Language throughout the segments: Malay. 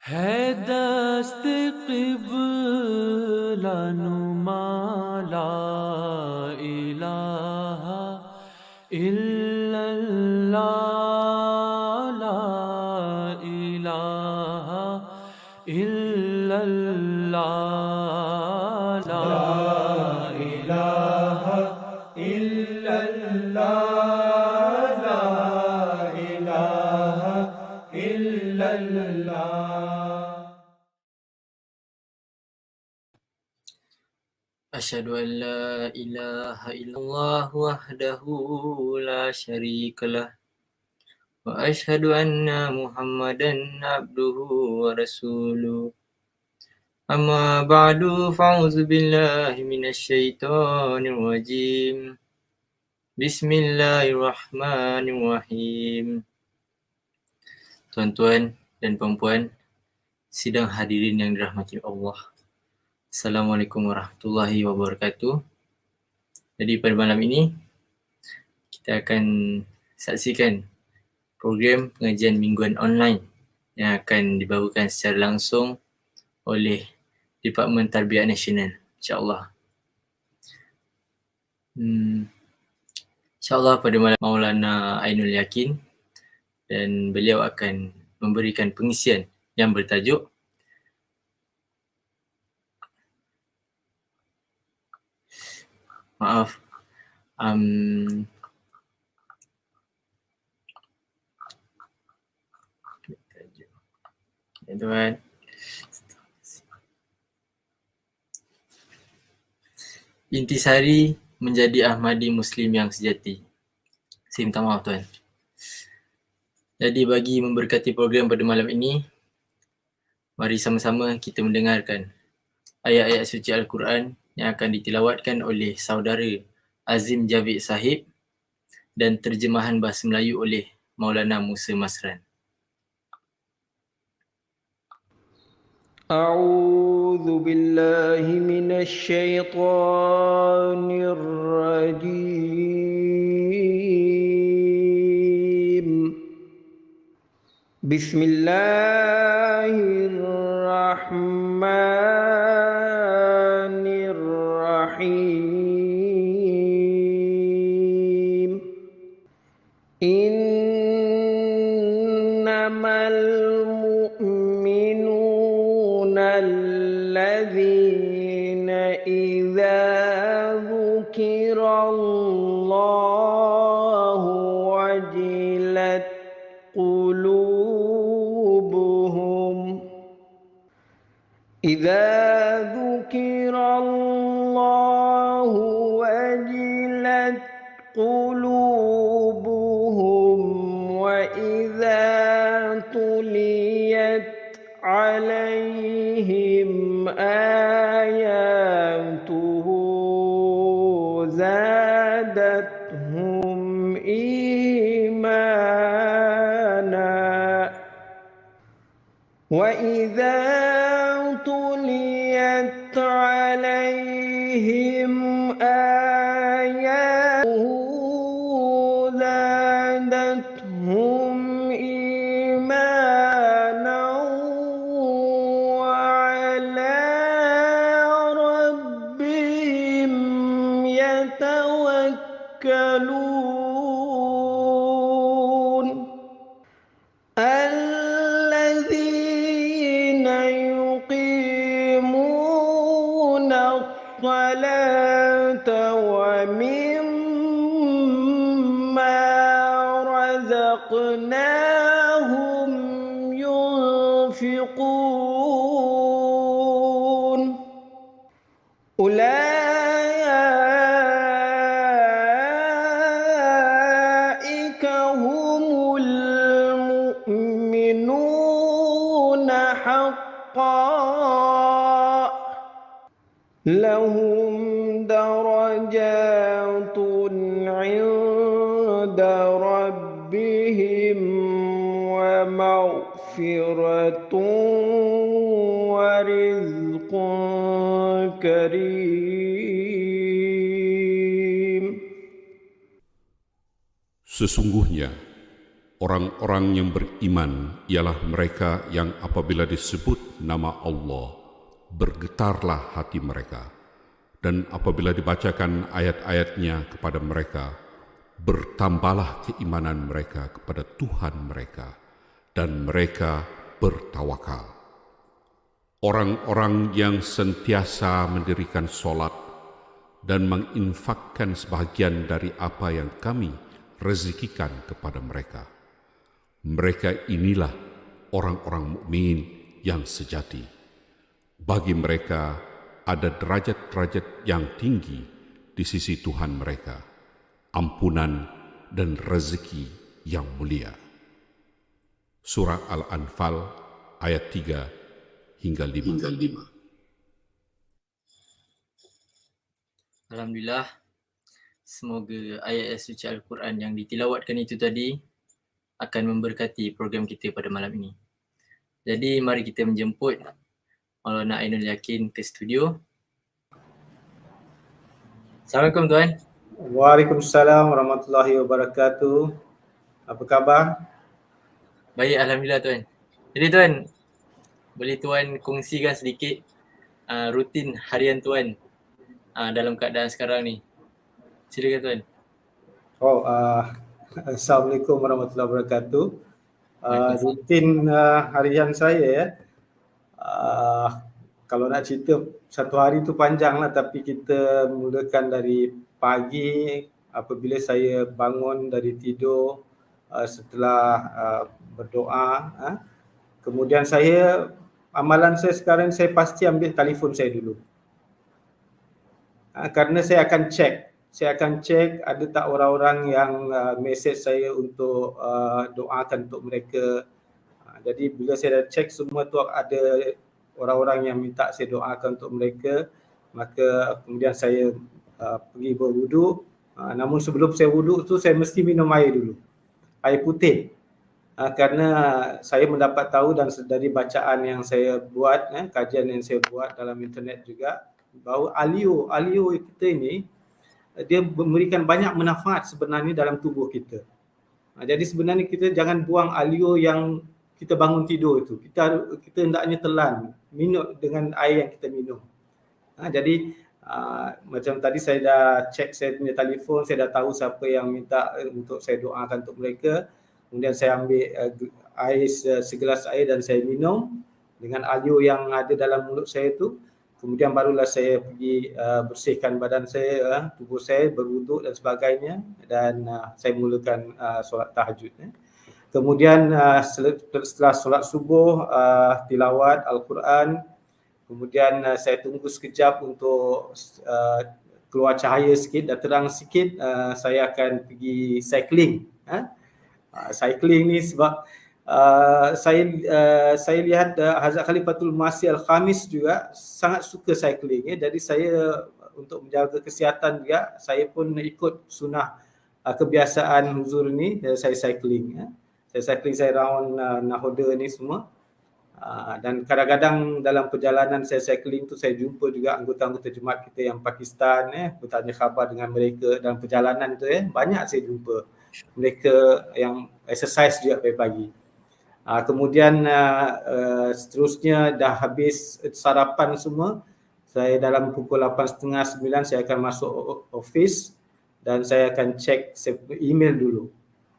है दस्त क़िबला नुमा ला इलाहा इल्लल्लाह ला इलाहा इल्लल्लाह ला इलाहा इल्लल्लाह ला इलाहा इल्लल्लाह. أشهد أن لا إله إلا الله وحده لا شريك له وأشهد أن محمدا عبده ورسوله أما بعد فأعوذ بالله من الشيطان الرجيم بسم الله الرحمن الرحيم. Tuan-tuan dan puan-puan, sidang hadirin yang dirahmati Allah. Assalamualaikum warahmatullahi wabarakatuh. Jadi pada malam ini kita akan saksikan program pengajian mingguan online yang akan dibawakan secara langsung oleh Departemen Tarbiyat Nasional, insya-Allah. InsyaAllah pada malam Maulana Ainul Yakin, dan beliau akan memberikan pengisian yang bertajuk tuan. Intisari menjadi Ahmadi Muslim yang sejati. Saya minta maaf tuan. Jadi bagi memberkati program pada malam ini, mari sama-sama kita mendengarkan ayat-ayat suci Al-Quran yang akan ditilawatkan oleh saudara Azim Javid Sahib dan terjemahan bahasa Melayu oleh Maulana Musa Masran. أعوذ بالله من الشيطان الرجيم بسم الله الرحمن الرحيم إنما المؤمنون الذين إذا ذكر الله وجلت قلوبهم إذا ذكر الله وجلت قلوبهم وإذا تليت عليهم آياته زادتهم إيمانا وإذا تليت عليهم آياته زادتهم إيمانا وعلى ربهم يتوكلون الذين يقيمون الصلاة ومما رزقناهم ينفقون أولئك هم المؤمنون حقا لهم درجات عند ربهم ومغفرة ورزق كريم. Sesungguhnya Orang-orang yang beriman ialah mereka yang apabila disebut nama Allah, bergetarlah hati mereka. Dan apabila dibacakan ayat-ayatnya kepada mereka, bertambahlah keimanan mereka kepada Tuhan mereka, dan mereka bertawakal. Orang-orang yang sentiasa mendirikan solat dan menginfakkan sebahagian dari apa yang kami rezekikan kepada mereka. Mereka inilah orang-orang mukmin yang sejati. Bagi mereka ada derajat-derajat yang tinggi di sisi Tuhan mereka, ampunan dan rezeki yang mulia. Surah Al-Anfal ayat 3 hingga 5. Alhamdulillah, semoga ayat suci Al-Quran yang ditilawatkan itu tadi akan memberkati program kita pada malam ini. Jadi mari kita menjemput Maulana Ainul Yakin ke studio. Assalamualaikum tuan. Waalaikumsalam warahmatullahi wabarakatuh. Apa khabar? Baik, Alhamdulillah tuan. Jadi tuan, boleh tuan kongsikan sedikit rutin harian tuan dalam keadaan sekarang ni. Silakan tuan. Assalamualaikum warahmatullahi wabarakatuh. Rutin harian saya kalau nak cerita satu hari tu panjang lah, tapi kita mulakan dari pagi apabila saya bangun dari tidur, setelah berdoa, kemudian amalan saya sekarang, saya pasti ambil telefon saya dulu, kerana saya akan cek ada tak orang-orang yang mesej saya untuk doakan untuk mereka. Jadi bila saya dah cek semua tu ada orang-orang yang minta saya doakan untuk mereka, maka kemudian saya pergi berwuduk. Namun sebelum saya wuduk tu saya mesti minum air dulu, air putih. Kerana saya mendapat tahu dan dari bacaan yang saya buat, kajian yang saya buat dalam internet juga, bahawa alio kita ini dia memberikan banyak manfaat sebenarnya dalam tubuh kita. Jadi sebenarnya kita jangan buang alio yang kita bangun tidur itu. Kita hendaknya telan, minum dengan air yang kita minum. Jadi macam tadi saya dah cek saya punya telefon, saya dah tahu siapa yang minta untuk saya doakan untuk mereka. Kemudian saya ambil segelas air dan saya minum dengan alio yang ada dalam mulut saya itu. Kemudian barulah saya pergi bersihkan badan saya, tubuh saya, berwuduk dan sebagainya, dan saya mulakan solat tahajud. Kemudian setelah solat subuh, tilawat Al-Quran. Kemudian saya tunggu sekejap untuk keluar cahaya sikit, dah terang sikit, saya akan pergi cycling. Cycling ni sebab saya lihat Hazrat Khalifatul Masih Al-Khamis juga sangat suka cycling. Jadi saya untuk menjaga kesihatan juga, saya pun ikut sunnah kebiasaan huzur ni, saya cycling. Saya round Nahoda ni semua. Dan kadang-kadang dalam perjalanan saya cycling tu saya jumpa juga anggota-anggota jemaat kita yang Pakistan, bertanya khabar dengan mereka dalam perjalanan tu, banyak saya jumpa mereka yang exercise juga pagi-pagi. Kemudian seterusnya dah habis sarapan semua, saya dalam pukul 8.30, 9 saya akan masuk office dan saya akan cek email dulu.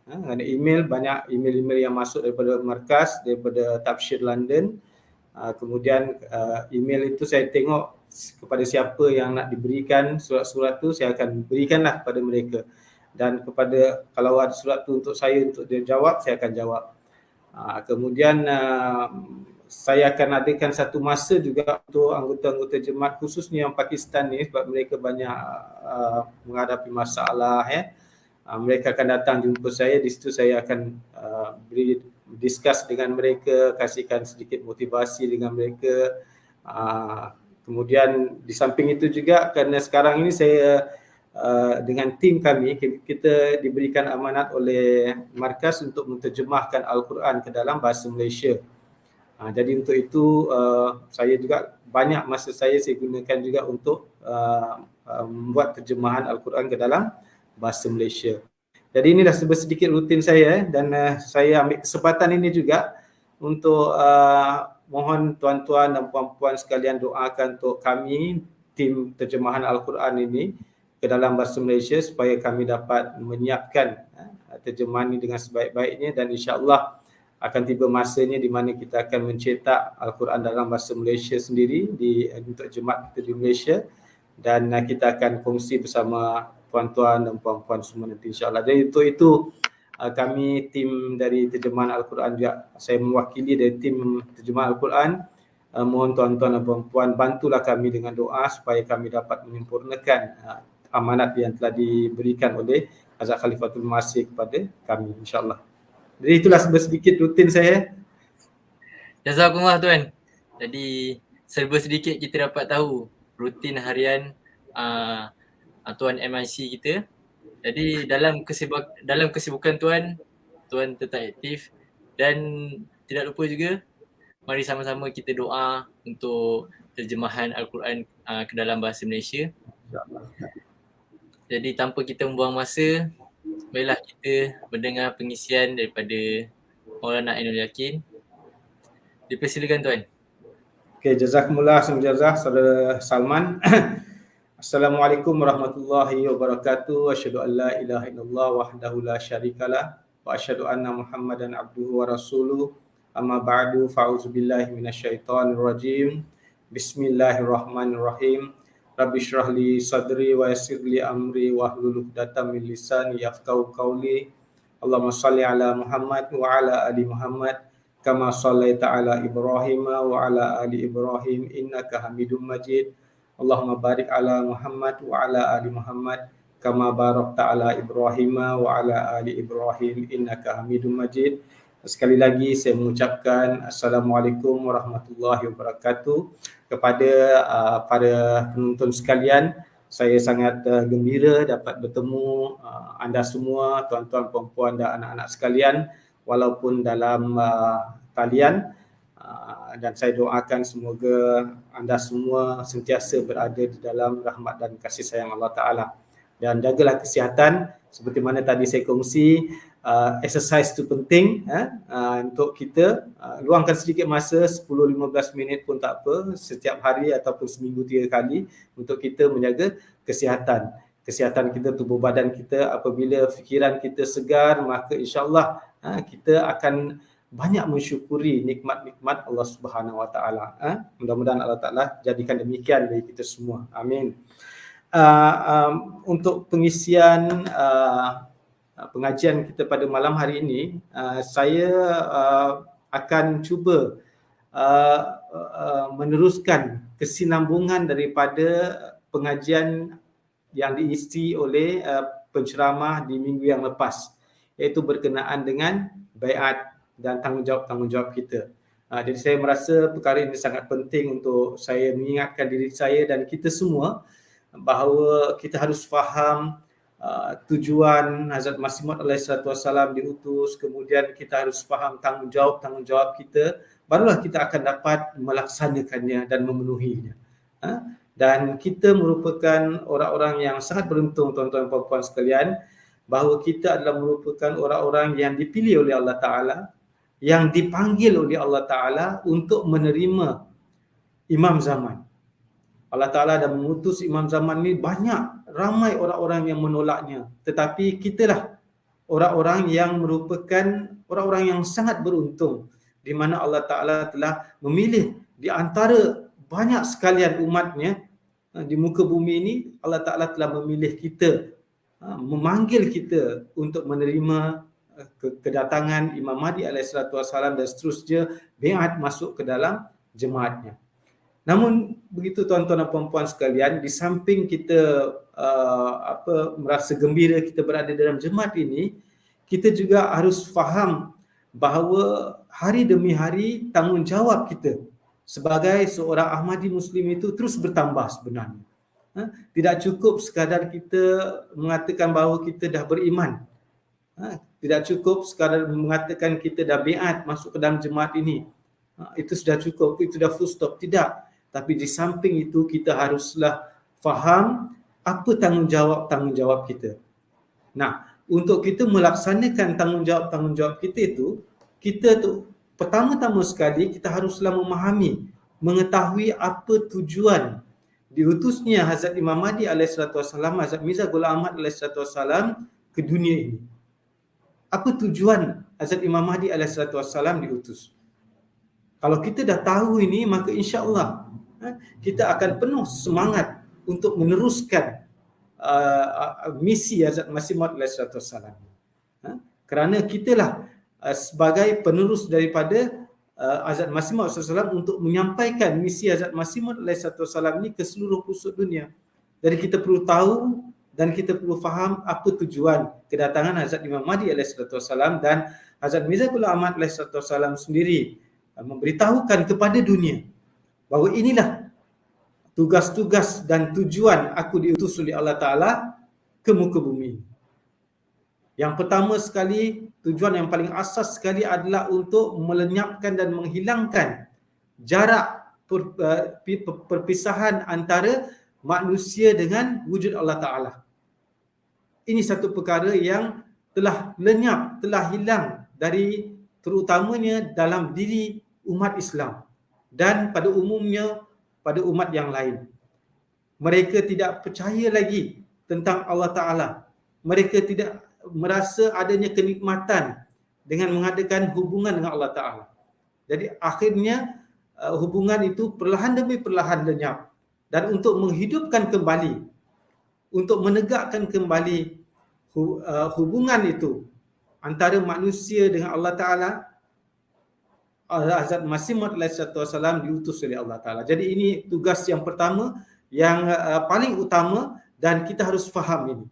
Ada banyak email yang masuk daripada markas, daripada Tafsir London. Kemudian email itu saya tengok kepada siapa yang nak diberikan surat-surat tu, saya akan berikanlah kepada mereka. Dan kalau ada surat tu untuk saya untuk dia jawab, saya akan jawab. Kemudian saya akan adakan satu masa juga untuk anggota-anggota jemaat, khususnya yang Pakistan ni, sebab mereka banyak menghadapi masalah. Mereka akan datang jumpa saya, di situ saya akan discuss dengan mereka, kasihkan sedikit motivasi dengan mereka. Kemudian di samping itu juga, kerana sekarang ini saya dengan tim kami, kita diberikan amanat oleh markas untuk menterjemahkan Al-Quran ke dalam bahasa Malaysia. Jadi untuk itu saya juga banyak masa saya gunakan juga untuk membuat terjemahan Al-Quran ke dalam bahasa Malaysia. Jadi ini dah sedikit rutin saya dan saya ambil kesempatan ini juga untuk mohon tuan-tuan dan puan-puan sekalian doakan untuk kami tim terjemahan Al-Quran ini ke dalam bahasa Malaysia supaya kami dapat menyiapkan terjemahan ini dengan sebaik-baiknya dan insya-Allah akan tiba masanya di mana kita akan mencetak Al-Quran dalam bahasa Malaysia sendiri untuk jemaat kita di Malaysia dan kita akan kongsi bersama tuan-tuan dan puan-puan semua nanti insya-Allah. Jadi itu kami tim dari terjemahan Al-Quran juga, saya mewakili dari tim terjemahan Al-Quran. Mohon tuan-tuan dan puan-puan bantulah kami dengan doa supaya kami dapat menyempurnakan amanat yang telah diberikan oleh Hazrat Khalifatul Masih kepada kami insya-Allah. Jadi itulah sedikit rutin saya. Jazakumullah tuan. Jadi serba sedikit kita dapat tahu rutin harian tuan MIC kita. Jadi dalam kesibukan tuan tetap aktif dan tidak lupa juga mari sama-sama kita doa untuk terjemahan Al-Quran ke dalam bahasa Malaysia. Jadi tanpa kita membuang masa, marilah kita mendengar pengisian daripada Maulana Ainul Yakin. Dipersilakan tuan. Okey, jazakumullah jazah Saudara Salman. Assalamualaikum warahmatullahi wabarakatuh. Asyhadu an la ilaha illallah wahdahu la syarikalah wa asyhadu anna Muhammadan abduhu wa rasuluh. Amma ba'du, fa'udzubillahi minasyaitonir rajim. Bismillahirrahmanirrahim. Rabbi shrah li sadri wa yassir li amri wahlul 'uqdatam min lisani yafqahu qawli. Allahumma shalli ala Muhammad wa ala ali Muhammad kama shallaita ala Ibrahim wa ala ali Ibrahim innaka Hamidum Majid. Allahumma barik ala Muhammad wa ala ali Muhammad kama barakta ala Ibrahim wa ala ali Ibrahim innaka Hamidum Majid. Sekali lagi saya mengucapkan Assalamualaikum warahmatullahi wabarakatuh kepada para penonton sekalian. Saya sangat gembira dapat bertemu anda semua, tuan-tuan, puan-puan dan anak-anak sekalian walaupun dalam talian. Dan saya doakan semoga anda semua sentiasa berada di dalam rahmat dan kasih sayang Allah Ta'ala. Dan jagalah kesihatan seperti mana tadi saya kongsi, exercise itu penting untuk kita. Luangkan sedikit masa 10-15 minit pun tak apa setiap hari ataupun seminggu 3 kali untuk kita menjaga kesihatan. Kesihatan kita, tubuh badan kita. Apabila fikiran kita segar, maka insya-Allah kita akan banyak mensyukuri nikmat-nikmat Allah Subhanahu Wa Taala. Mudah-mudahan Allah Taala jadikan demikian bagi kita semua. Amin. Untuk pengisian pengajian kita pada malam hari ini, saya akan cuba meneruskan kesinambungan daripada pengajian yang diisi oleh penceramah di minggu yang lepas, iaitu berkenaan dengan baiat dan tanggungjawab kita. Jadi saya merasa perkara ini sangat penting untuk saya mengingatkan diri saya dan kita semua bahawa kita harus faham tujuan Hazrat Masih Maud alaihissalam diutus, kemudian kita harus faham tanggungjawab kita, barulah kita akan dapat melaksanakannya dan memenuhinya. Dan kita merupakan orang-orang yang sangat beruntung, tuan-tuan dan puan-puan sekalian, bahawa kita adalah merupakan orang-orang yang dipilih oleh Allah Ta'ala, yang dipanggil oleh Allah Ta'ala untuk menerima imam zaman. Allah Ta'ala dah mengutus imam zaman ni ramai orang-orang yang menolaknya. Tetapi kitalah orang-orang yang merupakan orang-orang yang sangat beruntung di mana Allah Ta'ala telah memilih di antara banyak sekalian umatnya di muka bumi ini. Allah Ta'ala telah memilih kita, memanggil kita untuk menerima kedatangan Imam Mahdi alaihissalam dan seterusnya baiat masuk ke dalam jemaatnya. Namun begitu tuan-tuan dan puan-puan sekalian, di samping kita merasa gembira kita berada dalam jemaat ini, kita juga harus faham bahawa hari demi hari tanggungjawab kita sebagai seorang Ahmadi Muslim itu terus bertambah sebenarnya. Tidak cukup sekadar kita mengatakan bahawa kita dah beriman. Tidak cukup sekadar mengatakan kita dah baiat masuk ke dalam jemaat ini. Itu sudah cukup, itu dah full stop. Tidak. Tapi di samping itu kita haruslah faham apa tanggungjawab kita. Nah, untuk kita melaksanakan tanggungjawab kita itu, kita tu pertama-tama sekali kita haruslah memahami, mengetahui apa tujuan diutusnya Hazrat Imam Mahdi alaihissalatu wassalam, Hazrat Mirza Ghulam Ahmad alaihissalatu wassalam ke dunia ini. Apa tujuan Hazrat Imam Mahdi alaihissalatu wassalam diutus? Kalau kita dah tahu ini, maka insya-Allah kita akan penuh semangat untuk meneruskan misi Hazrat Masih Maud alaihissalatu wassalam. Kerana kitalah sebagai penerus daripada Hazrat Masih Maud alaihissalatu wassalam untuk menyampaikan misi Hazrat Masih Maud alaihissalatu wassalam ni ke seluruh pelosok dunia. Jadi kita perlu tahu dan kita perlu faham apa tujuan kedatangan Hazrat Imam Mahdi alaihissalatu wassalam, dan Hazrat Mirza Ghulam Ahmad alaihissalatu wassalam sendiri memberitahukan kepada dunia bahawa inilah tugas-tugas dan tujuan aku diutus oleh Allah Ta'ala ke muka bumi. Yang pertama sekali, tujuan yang paling asas sekali adalah untuk melenyapkan dan menghilangkan jarak perpisahan antara manusia dengan wujud Allah Ta'ala. Ini satu perkara yang telah lenyap, telah hilang dari terutamanya dalam diri umat Islam dan pada umumnya pada umat yang lain. Mereka tidak percaya lagi tentang Allah Ta'ala. Mereka tidak merasa adanya kenikmatan dengan mengadakan hubungan dengan Allah Ta'ala. Jadi akhirnya hubungan itu perlahan demi perlahan lenyap. Dan untuk menghidupkan kembali, untuk menegakkan kembali hubungan itu antara manusia dengan Allah Ta'ala, Hazrat Masih Maud alaihissalatu wassalam diutus oleh Allah Ta'ala. Jadi ini tugas yang pertama, yang paling utama, dan kita harus faham ini,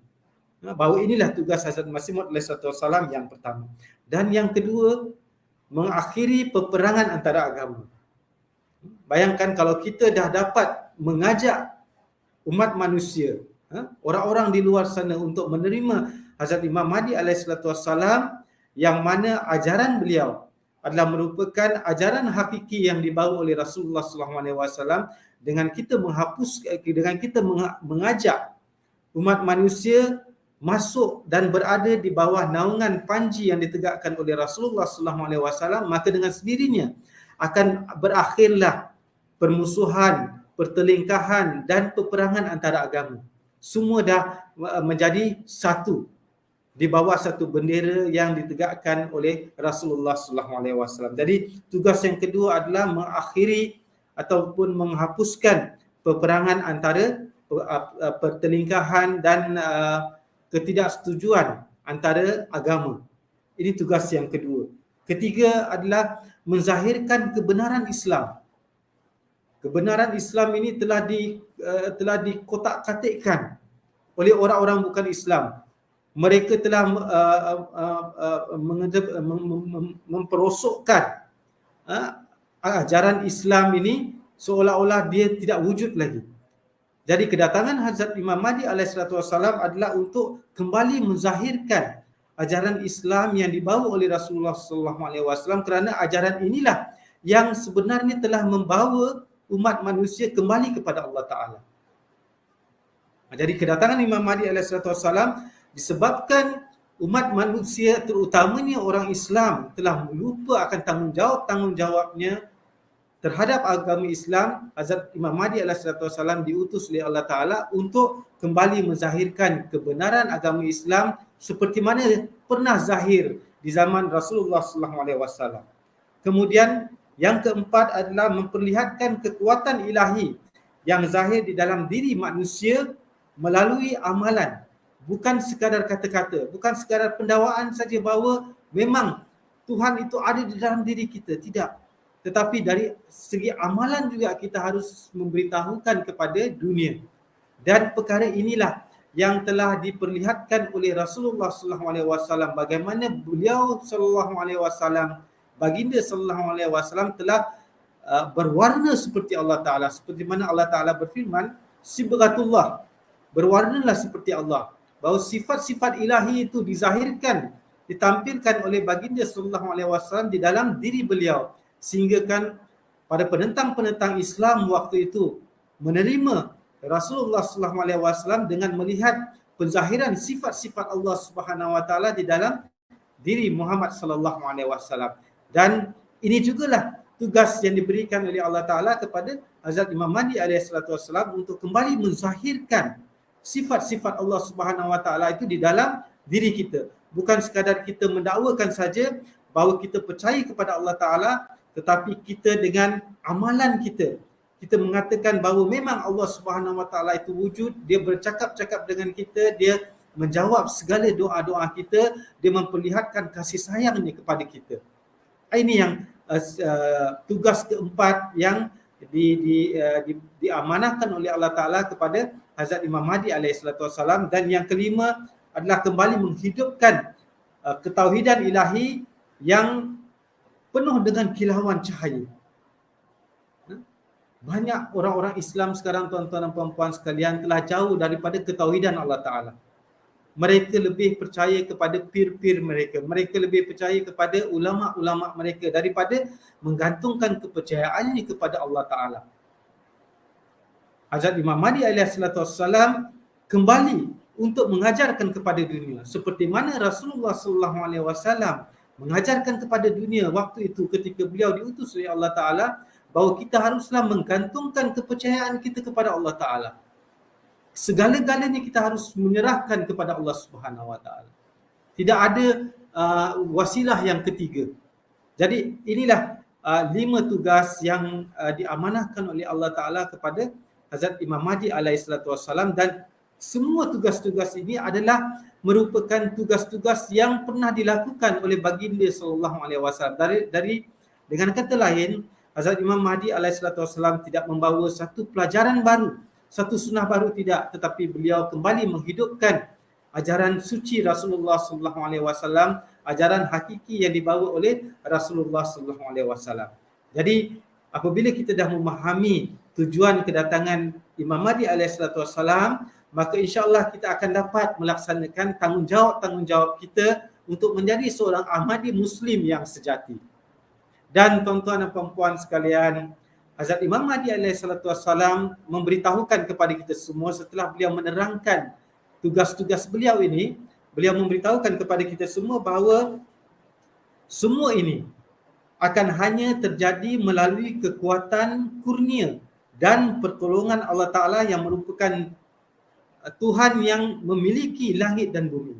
bahawa inilah tugas Hazrat Masih Maud alaihissalatu wassalam yang pertama. Dan yang kedua, mengakhiri peperangan antara agama. Bayangkan kalau kita dah dapat mengajak umat manusia, orang-orang di luar sana untuk menerima Hazrat Imam Mahdi alaihissalatu wassalam, yang mana ajaran beliau adalah merupakan ajaran hakiki yang dibawa oleh Rasulullah SAW, dengan kita mengajak umat manusia masuk dan berada di bawah naungan panji yang ditegakkan oleh Rasulullah SAW, maka dengan sendirinya akan berakhirlah permusuhan, pertelingkahan dan peperangan antara agama. Semua dah menjadi satu di bawah satu bendera yang ditegakkan oleh Rasulullah SAW. Jadi tugas yang kedua adalah mengakhiri ataupun menghapuskan peperangan antara pertelingkahan dan ketidaksetujuan antara agama. Ini tugas yang kedua. Ketiga adalah menzahirkan kebenaran Islam. Kebenaran Islam ini telah dikotak-katikkan oleh orang-orang bukan Islam. Mereka telah memperosokkan ajaran Islam ini seolah-olah dia tidak wujud lagi. Jadi kedatangan Hazrat Imam Mahdi alaihissalatu wassalam adalah untuk kembali menzahirkan ajaran Islam yang dibawa oleh Rasulullah SAW, kerana ajaran inilah yang sebenarnya telah membawa umat manusia kembali kepada Allah Ta'ala. Jadi kedatangan Imam Mahdi alaihissalatu wassalam disebabkan umat manusia, terutamanya orang Islam, telah lupa akan tanggungjawabnya terhadap agama Islam. Hazrat Imam Mahdi alaihissalatu wassalam diutus oleh Allah Ta'ala untuk kembali menzahirkan kebenaran agama Islam seperti mana pernah zahir di zaman Rasulullah SAW. Kemudian yang keempat adalah memperlihatkan kekuatan ilahi yang zahir di dalam diri manusia melalui amalan. Bukan sekadar kata-kata, bukan sekadar pendawaan saja bahawa memang Tuhan itu ada di dalam diri kita. Tidak. Tetapi dari segi amalan juga kita harus memberitahukan kepada dunia. Dan perkara inilah yang telah diperlihatkan oleh Rasulullah SAW, bagaimana beliau SAW, baginda SAW telah berwarna seperti Allah Ta'ala. Seperti mana Allah Ta'ala berfirman, Sibghatullah, berwarnalah seperti Allah. Bahawa sifat-sifat ilahi itu dizahirkan, ditampilkan oleh baginda SAW di dalam diri beliau. Sehingga kan pada penentang-penentang Islam waktu itu menerima Rasulullah SAW dengan melihat penzahiran sifat-sifat Allah Subhanahu Wa Taala di dalam diri Muhammad sallallahu alaihi wasallam. Dan ini jugalah tugas yang diberikan oleh Allah Taala kepada Hazrat Imam Mahdi alaihi salatu wasallam untuk kembali menzahirkan sifat-sifat Allah Subhanahu Wa Taala itu di dalam diri kita. Bukan sekadar kita mendakwakan saja bahawa kita percaya kepada Allah Taala, tetapi kita dengan amalan kita mengatakan bahawa memang Allah Subhanahu Wa Taala itu wujud, dia bercakap-cakap dengan kita, dia menjawab segala doa-doa kita, dia memperlihatkan kasih sayangnya kepada kita. Ini yang tugas keempat yang diamanahkan oleh Allah Taala kepada Hazrat Imam Mahdi alaihi salatu wasallam. Dan yang kelima adalah kembali menghidupkan ketauhidan ilahi yang penuh dengan kilauan cahaya. Banyak orang-orang Islam sekarang, tuan-tuan dan puan-puan sekalian, telah jauh daripada ketauhidan Allah Ta'ala. Mereka lebih percaya kepada pir-pir mereka. Mereka lebih percaya kepada ulama'-ulama' mereka daripada menggantungkan kepercayaannya kepada Allah Ta'ala. Hazrat Imam Mahdi SAW kembali untuk mengajarkan kepada dunia seperti mana Rasulullah SAW mengajarkan kepada dunia waktu itu ketika beliau diutus oleh Allah Ta'ala, bahawa kita haruslah menggantungkan kepercayaan kita kepada Allah Ta'ala. Segala-galanya kita harus menyerahkan kepada Allah Subhanahu Wa Ta'ala. Tidak ada wasilah yang ketiga. Jadi inilah 5 tugas yang diamanahkan oleh Allah Ta'ala kepada Hazrat Imam Mahdi alaihissalam, dan semua tugas-tugas ini adalah merupakan tugas-tugas yang pernah dilakukan oleh baginda sallallahu alaihi wasallam. Dari dengan kata lain, Hazrat Imam Mahdi alaihissalam tidak membawa satu pelajaran baru, satu sunnah baru, tidak, tetapi beliau kembali menghidupkan ajaran suci Rasulullah sallallahu alaihi wasallam, ajaran hakiki yang dibawa oleh Rasulullah sallallahu alaihi wasallam. Jadi apabila kita dah memahami tujuan kedatangan Imam Mahdi alaihissalam, maka insya-Allah kita akan dapat melaksanakan tanggungjawab kita untuk menjadi seorang Ahmadi Muslim yang sejati. Dan tuan-tuan dan puan-puan sekalian, Hazrat Imam Mahdi alaihissalam memberitahukan kepada kita semua setelah beliau menerangkan tugas-tugas beliau ini, beliau memberitahukan kepada kita semua bahawa semua ini akan hanya terjadi melalui kekuatan kurnia dan pertolongan Allah Ta'ala yang merupakan Tuhan yang memiliki langit dan bumi.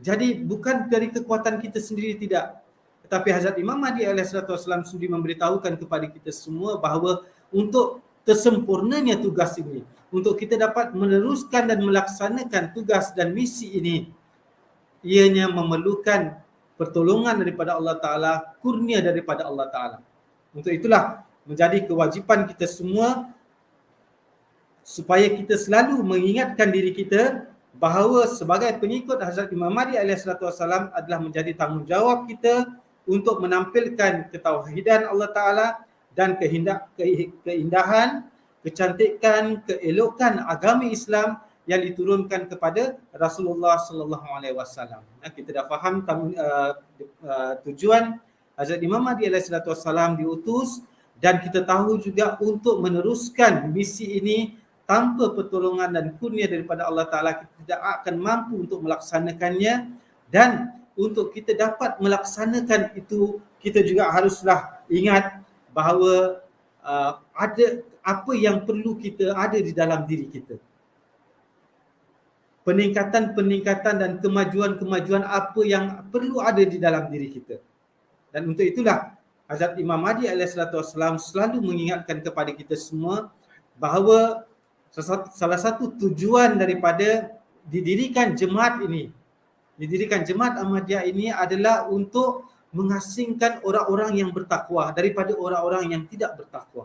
Jadi bukan dari kekuatan kita sendiri, tidak. Tetapi Hazrat Imam Mahdi alaihissalam sudi memberitahukan kepada kita semua bahawa untuk tersempurnanya tugas ini, untuk kita dapat meneruskan dan melaksanakan tugas dan misi ini, ianya memerlukan pertolongan daripada Allah Ta'ala, kurnia daripada Allah Ta'ala. Untuk itulah menjadi kewajipan kita semua supaya kita selalu mengingatkan diri kita bahawa sebagai pengikut Hazrat Imam Mahdi alaihissalam adalah menjadi tanggungjawab kita untuk menampilkan ketauhidan Allah Ta'ala dan keindahan, kecantikan, keelokan agama Islam yang diturunkan kepada Rasulullah sallallahu alaihi wasallam. Kita dah faham tujuan Hazrat Imam Mahdi alaihissalam diutus, dan kita tahu juga untuk meneruskan misi ini tanpa pertolongan dan kurnia daripada Allah Ta'ala kita tidak akan mampu untuk melaksanakannya. Dan untuk kita dapat melaksanakan itu, kita juga haruslah ingat bahawa ada apa yang perlu kita ada di dalam diri kita. Peningkatan-peningkatan dan kemajuan-kemajuan apa yang perlu ada di dalam diri kita. Dan untuk itulah Hazrat Imam Mahdi alaihissalam selalu mengingatkan kepada kita semua bahawa salah satu tujuan daripada didirikan jemaat ini, didirikan jemaat Ahmadiyah ini adalah untuk mengasingkan orang-orang yang bertakwa daripada orang-orang yang tidak bertakwa.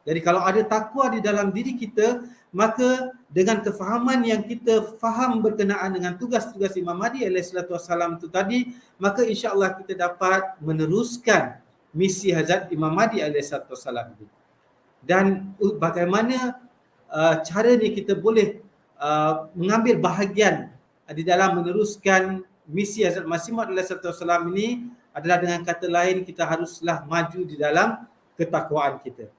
Jadi kalau ada takwa di dalam diri kita, maka dengan kefahaman yang kita faham berkenaan dengan tugas-tugas Imam Mahdi alaihissalam itu tadi, maka insya-Allah kita dapat meneruskan misi Hazrat Imam Mahdi alaihissalam itu. Dan bagaimana caranya kita boleh mengambil bahagian di dalam meneruskan misi Hazrat Masih Maud alaihissalam ini adalah, dengan kata lain, kita haruslah maju di dalam ketakwaan kita.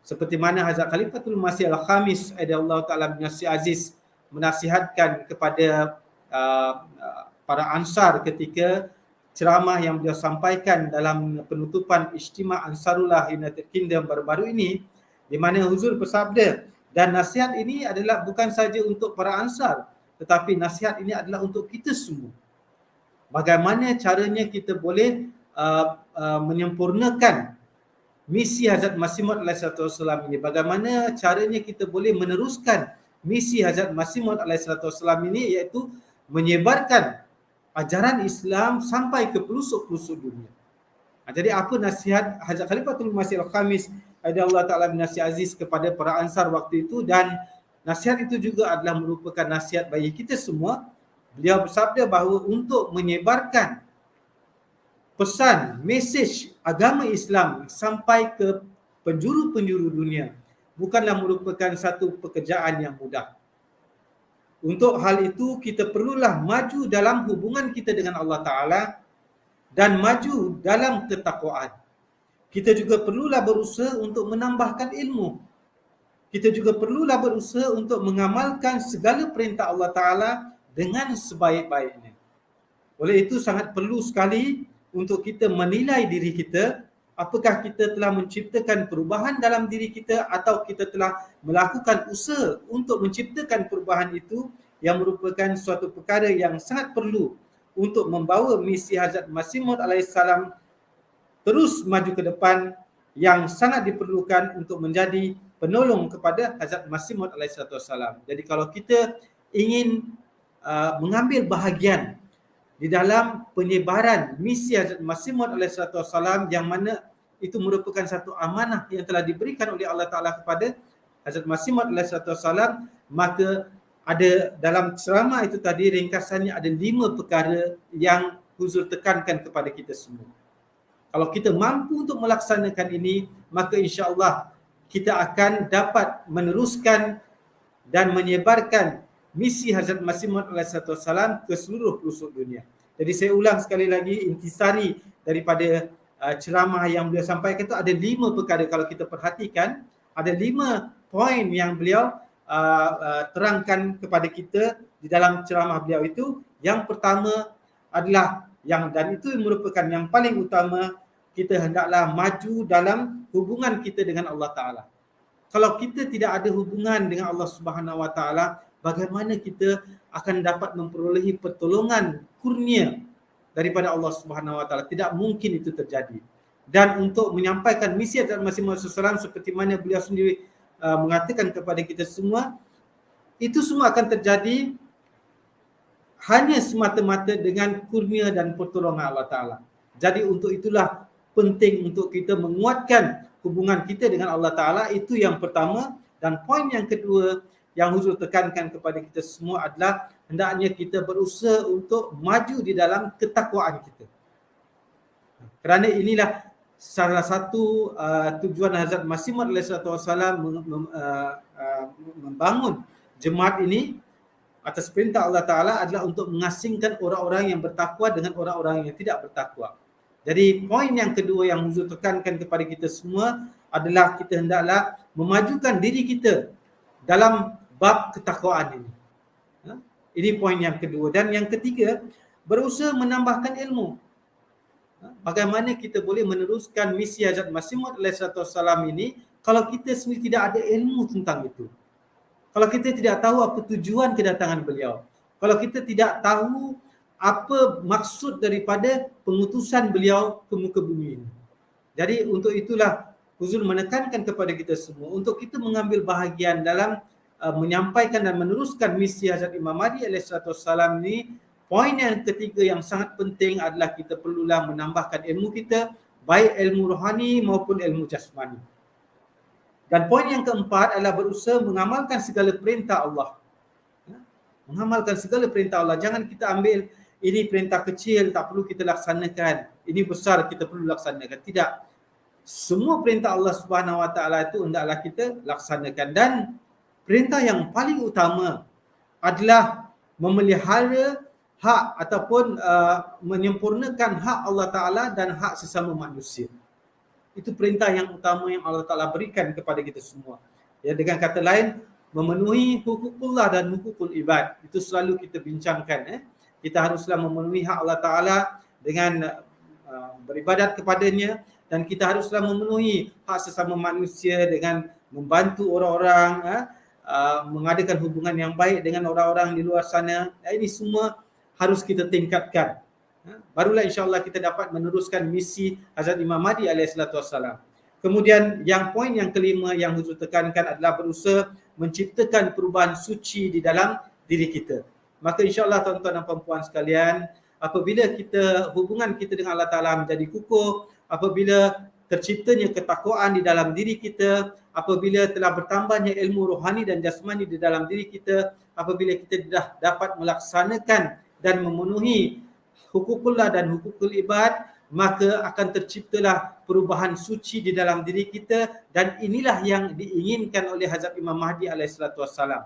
Seperti mana Hazrat Khalifatul Masih Al-Khamis radhiyallahu ta'ala bin Aziz menasihatkan kepada para Ansar ketika ceramah yang beliau sampaikan dalam penutupan Ijtima' Ansarullah United Kingdom baru-baru ini, di mana Huzur bersabda, dan nasihat ini adalah bukan saja untuk para Ansar, tetapi nasihat ini adalah untuk kita semua. Bagaimana caranya kita boleh menyempurnakan misi Hazrat Masih Maud alaihissalam ini, bagaimana caranya kita boleh meneruskan misi Hazrat Masih Maud alaihissalam ini, iaitu menyebarkan ajaran Islam sampai ke pelosok-pelosok dunia. Jadi apa nasihat Hazrat Khalifatul Masih Al-Khamis radhiyallahu ta'ala bin Nasir Aziz kepada para Ansar waktu itu, dan nasihat itu juga adalah merupakan nasihat bagi kita semua. Beliau bersabda bahawa untuk menyebarkan pesan, mesej agama Islam sampai ke penjuru-penjuru dunia bukanlah merupakan satu pekerjaan yang mudah. Untuk hal itu kita perlulah maju dalam hubungan kita dengan Allah Ta'ala dan maju dalam ketakwaan. Kita juga perlulah berusaha untuk menambahkan ilmu. Kita juga perlulah berusaha untuk mengamalkan segala perintah Allah Ta'ala dengan sebaik-baiknya. Oleh itu sangat perlu sekali untuk kita menilai diri kita, apakah kita telah menciptakan perubahan dalam diri kita atau kita telah melakukan usaha untuk menciptakan perubahan itu, yang merupakan suatu perkara yang sangat perlu untuk membawa misi Hazrat Masih Maud alaihissalam terus maju ke depan, yang sangat diperlukan untuk menjadi penolong kepada Hazrat Masih Maud alaihissalam. Jadi kalau kita ingin mengambil bahagian di dalam penyebaran misi Hazrat Masih Maud alaihissalam, yang mana itu merupakan satu amanah yang telah diberikan oleh Allah Ta'ala kepada Hazrat Masih Maud alaihissalam, maka ada dalam ceramah itu tadi, ringkasannya ada 5 perkara yang Huzur tekankan kepada kita semua. Kalau kita mampu untuk melaksanakan ini, maka insya-Allah kita akan dapat meneruskan dan menyebarkan misi Hazrat Masih Maud alaihissalam ke seluruh pelosok dunia. Jadi saya ulang sekali lagi, intisari daripada ceramah yang beliau sampaikan itu ada 5 perkara. Kalau kita perhatikan, ada 5 poin yang beliau terangkan kepada kita di dalam ceramah beliau itu. Yang pertama adalah dan itu merupakan yang paling utama, kita hendaklah maju dalam hubungan kita dengan Allah Ta'ala. Kalau kita tidak ada hubungan dengan Allah Subhanahu Wa Ta'ala, bagaimana kita akan dapat memperolehi pertolongan kurnia daripada Allah Subhanahu Wa Ta'ala? Tidak mungkin itu terjadi. Dan untuk menyampaikan misi Hazrat Masih Maud alaihissalam seperti mana beliau sendiri mengatakan kepada kita semua, itu semua akan terjadi hanya semata-mata dengan kurnia dan pertolongan Allah Ta'ala. Jadi untuk itulah penting untuk kita menguatkan hubungan kita dengan Allah Ta'ala. Itu yang pertama. Dan poin yang kedua yang Huzur tekankan kepada kita semua adalah hendaknya kita berusaha untuk maju di dalam ketakwaan kita. Kerana inilah salah satu tujuan Hazrat Masih Maud alaihissalam membangun jemaat ini atas perintah Allah Ta'ala adalah untuk mengasingkan orang-orang yang bertakwa dengan orang-orang yang tidak bertakwa. Jadi poin yang kedua yang Huzur tekankan kepada kita semua adalah kita hendaklah memajukan diri kita dalam bab ketakwaan ini. Ini poin yang kedua. Dan yang ketiga, berusaha menambahkan ilmu. Bagaimana kita boleh meneruskan misi Hazrat Masih Maud alaihissalam ini kalau kita sendiri tidak ada ilmu tentang itu? Kalau kita tidak tahu apa tujuan kedatangan beliau, kalau kita tidak tahu apa maksud daripada pengutusan beliau ke muka bumi ini. Jadi untuk itulah Huzur menekankan kepada kita semua untuk kita mengambil bahagian dalam menyampaikan dan meneruskan misi Hazrat Imam Mahdi alaihissalam ini. Poin yang ketiga yang sangat penting adalah kita perlulah menambahkan ilmu kita, baik ilmu rohani maupun ilmu jasmani. Dan poin yang keempat adalah berusaha mengamalkan segala perintah Allah. Mengamalkan segala perintah Allah. Jangan kita ambil ini perintah kecil tak perlu kita laksanakan, ini besar kita perlu laksanakan. Tidak. Semua perintah Allah Subhanahu Wa Ta'ala itu hendaklah kita laksanakan. Dan perintah yang paling utama adalah memelihara hak ataupun menyempurnakan hak Allah Ta'ala dan hak sesama manusia. Itu perintah yang utama yang Allah Ta'ala berikan kepada kita semua. Ya, dengan kata lain, memenuhi hukukullah dan hukukul ibad. Itu selalu kita bincangkan. Kita haruslah memenuhi hak Allah Ta'ala dengan beribadat kepadanya, dan kita haruslah memenuhi hak sesama manusia dengan membantu orang-orang, mengadakan hubungan yang baik dengan orang-orang di luar sana. Ini semua harus kita tingkatkan. Barulah insya-Allah kita dapat meneruskan misi Hazrat Imam Mahdi alaihissalam. Kemudian poin yang kelima yang Huzur tekankan adalah berusaha menciptakan perubahan suci di dalam diri kita. Maka insya-Allah tuan-tuan dan puan-puan sekalian, apabila hubungan kita dengan Allah Ta'ala menjadi kukuh, apabila terciptanya ketakwaan di dalam diri kita, apabila telah bertambahnya ilmu rohani dan jasmani di dalam diri kita, apabila kita dah dapat melaksanakan dan memenuhi hukukullah dan hukukul ibad, maka akan terciptalah perubahan suci di dalam diri kita, dan inilah yang diinginkan oleh Hazrat Imam Mahdi alaihissalam.